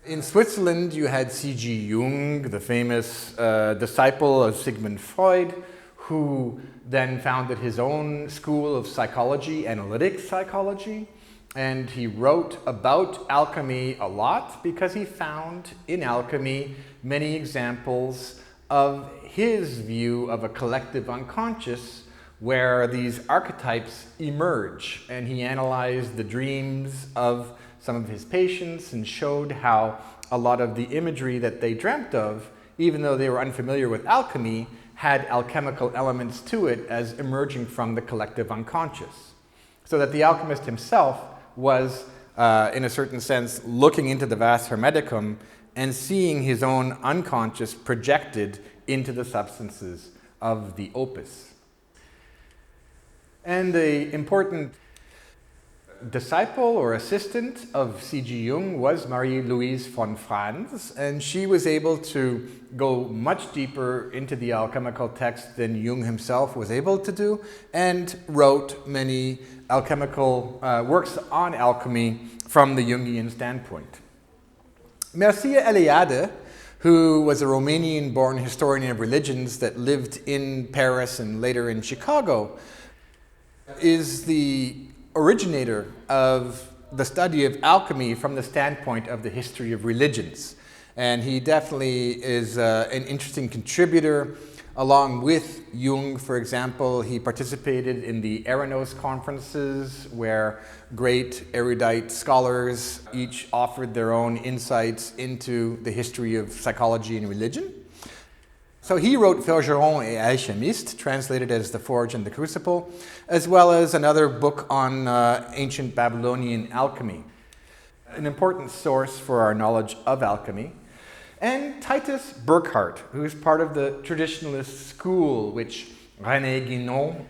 in Switzerland, you had C.G. Jung, the famous disciple of Sigmund Freud, who then founded his own school of psychology, analytic psychology, and he wrote about alchemy a lot because he found in alchemy many examples of his view of a collective unconscious where these archetypes emerge, and he analyzed the dreams of some of his patients and showed how a lot of the imagery that they dreamt of, even though they were unfamiliar with alchemy, had alchemical elements to it as emerging from the collective unconscious. So that the alchemist himself was, in a certain sense, looking into the vas hermeticum and seeing his own unconscious projected into the substances of the opus. And the important disciple or assistant of C.G. Jung was Marie-Louise von Franz, and she was able to go much deeper into the alchemical text than Jung himself was able to do, and wrote many alchemical works on alchemy from the Jungian standpoint. Mircea Eliade, who was a Romanian-born historian of religions that lived in Paris and later in Chicago, is the originator of the study of alchemy from the standpoint of the history of religions. And he definitely is an interesting contributor. Along with Jung, for example, he participated in the Eranos conferences where great erudite scholars each offered their own insights into the history of psychology and religion. So he wrote Forgeron et Alchimiste, translated as The Forge and the Crucible, as well as another book on ancient Babylonian alchemy, an important source for our knowledge of alchemy. And Titus Burckhardt, who is part of the traditionalist school, which René Guénon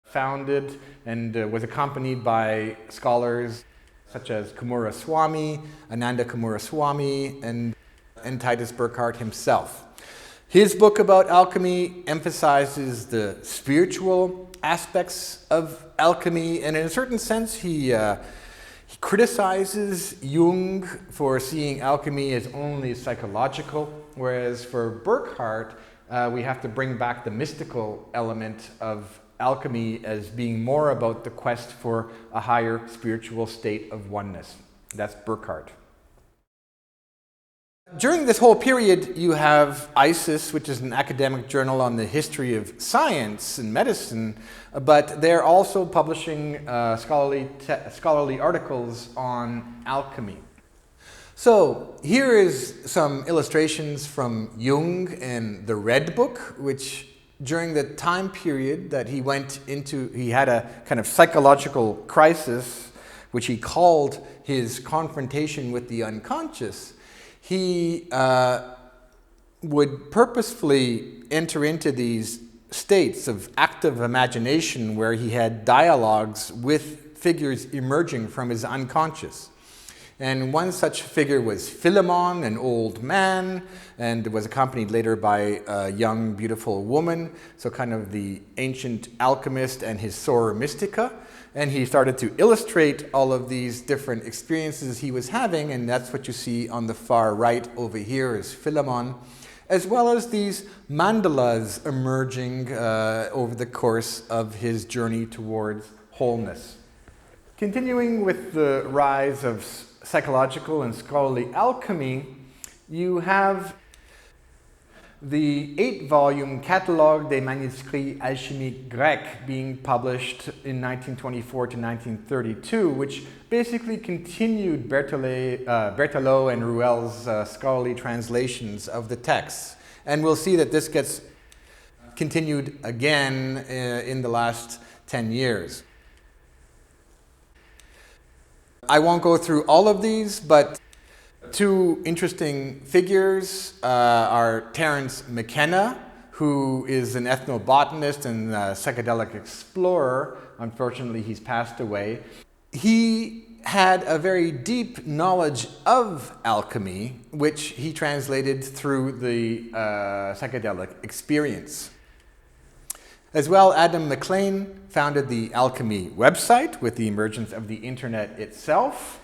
founded and was accompanied by scholars such as Coomaraswamy, Ananda Coomaraswamy, and Titus Burckhardt himself. His book about alchemy emphasizes the spiritual aspects of alchemy, and in a certain sense, he criticizes Jung for seeing alchemy as only psychological, whereas for Burckhardt, we have to bring back the mystical element of alchemy as being more about the quest for a higher spiritual state of oneness. That's Burckhardt. During this whole period, you have ISIS, which is an academic journal on the history of science and medicine, but they're also publishing scholarly articles on alchemy. So here is some illustrations from Jung and the Red Book, which during the time period that he went into, he had a kind of psychological crisis, which he called his confrontation with the unconscious. He would purposefully enter into these states of active imagination where he had dialogues with figures emerging from his unconscious. And one such figure was Philemon, an old man, and was accompanied later by a young, beautiful woman, so kind of the ancient alchemist and his Sora Mystica. And he started to illustrate all of these different experiences he was having, and that's what you see on the far right over here is Philemon, as well as these mandalas emerging over the course of his journey towards wholeness. Continuing with the rise of psychological and scholarly alchemy, you have the 8-volume Catalogue des manuscrits alchimiques grecs being published in 1924 to 1932, which basically continued Berthelot and Rouel's scholarly translations of the texts. And we'll see that this gets continued again in the last 10 years. I won't go through all of these, but two interesting figures are Terence McKenna, who is an ethnobotanist and a psychedelic explorer. Unfortunately, he's passed away. He had a very deep knowledge of alchemy, which he translated through the psychedelic experience. As well, Adam McLean founded the Alchemy website with the emergence of the internet itself.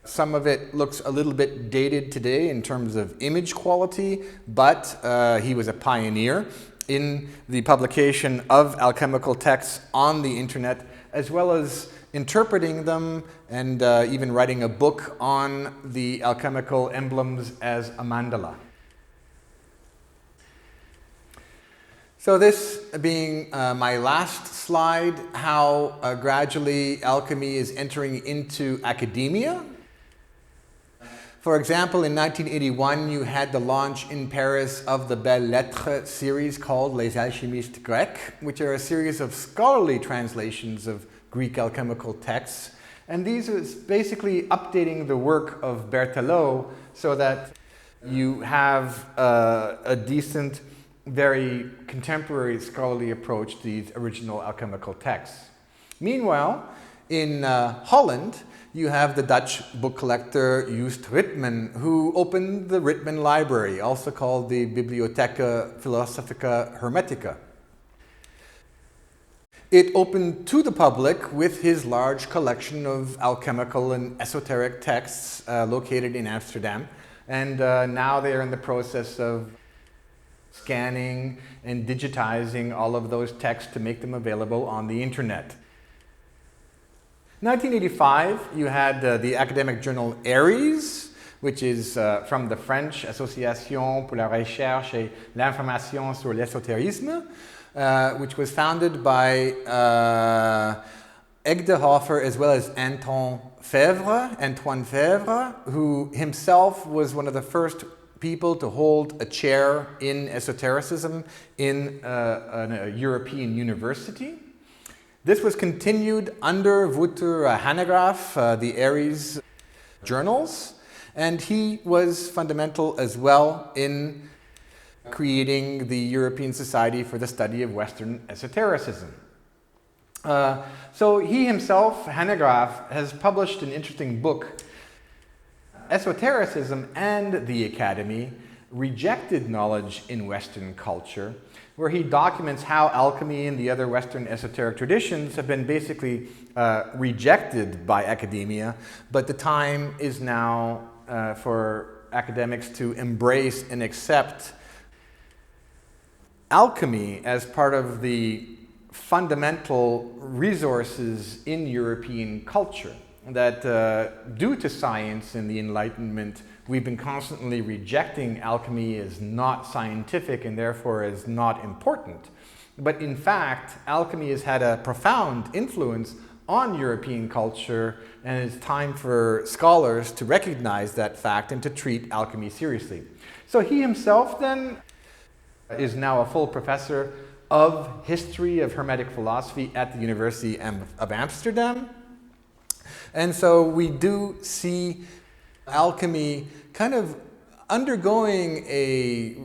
Some of it looks a little bit dated today in terms of image quality, but he was a pioneer in the publication of alchemical texts on the internet, as well as interpreting them and even writing a book on the alchemical emblems as a mandala. So this being my last slide, how gradually alchemy is entering into academia. For example, in 1981, you had the launch in Paris of the Belles Lettres series called Les Alchimistes Grecs, which are a series of scholarly translations of Greek alchemical texts. And these is basically updating the work of Berthelot so that you have a decent, very contemporary scholarly approach to these original alchemical texts. Meanwhile, in Holland, you have the Dutch book collector Joost Ritman, who opened the Ritman Library, also called the Bibliotheca Philosophica Hermetica. It opened to the public with his large collection of alchemical and esoteric texts located in Amsterdam, and now they are in the process of scanning and digitizing all of those texts to make them available on the internet. 1985, you had the academic journal Aries, which is from the French Association pour la recherche et l'information sur l'ésotérisme, which was founded by Egdehofer as well as Antoine Fèvre, who himself was one of the first people to hold a chair in esotericism in a European university. This was continued under Wouter Hanegraaff, the Aries journals, and he was fundamental as well in creating the European Society for the Study of Western Esotericism. So he himself, Hanegraaff, has published an interesting book, Esotericism and the Academy, Rejected Knowledge in Western Culture, where he documents how alchemy and the other Western esoteric traditions have been basically rejected by academia, but the time is now for academics to embrace and accept alchemy as part of the fundamental resources in European culture. That due to science and the Enlightenment, we've been constantly rejecting alchemy as not scientific and therefore as not important. But in fact, alchemy has had a profound influence on European culture, and it's time for scholars to recognize that fact and to treat alchemy seriously. So he himself then is now a full professor of history of Hermetic philosophy at the University of Amsterdam. And so we do see alchemy kind of undergoing a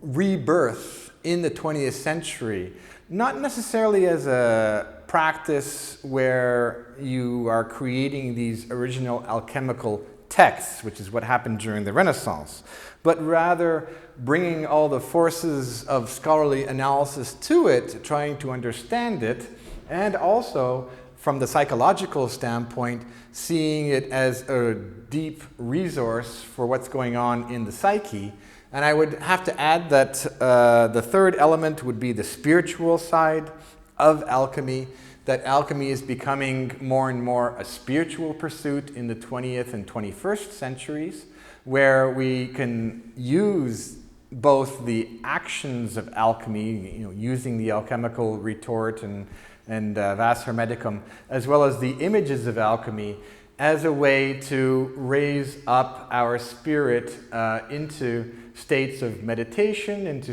rebirth in the 20th century, not necessarily as a practice where you are creating these original alchemical texts, which is what happened during the Renaissance, but rather bringing all the forces of scholarly analysis to it, trying to understand it, and also from the psychological standpoint, seeing it as a deep resource for what's going on in the psyche. And I would have to add that the third element would be the spiritual side of alchemy, that alchemy is becoming more and more a spiritual pursuit in the 20th and 21st centuries, where we can use both the actions of alchemy, using the alchemical retort and vas hermeticum, as well as the images of alchemy as a way to raise up our spirit into states of meditation, into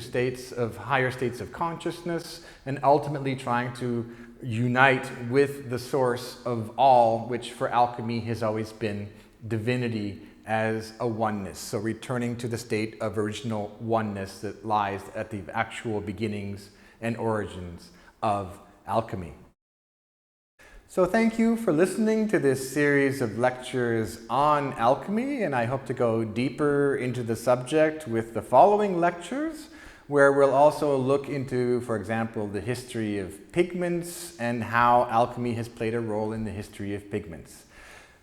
higher states of consciousness, and ultimately trying to unite with the source of all, which for alchemy has always been divinity as a oneness. So returning to the state of original oneness that lies at the actual beginnings and origins of alchemy. So thank you for listening to this series of lectures on alchemy, and I hope to go deeper into the subject with the following lectures, where we'll also look into, for example, the history of pigments and how alchemy has played a role in the history of pigments.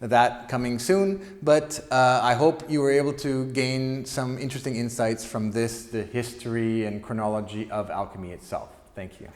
That coming soon, but I hope you were able to gain some interesting insights from this, the history and chronology of alchemy itself. Thank you.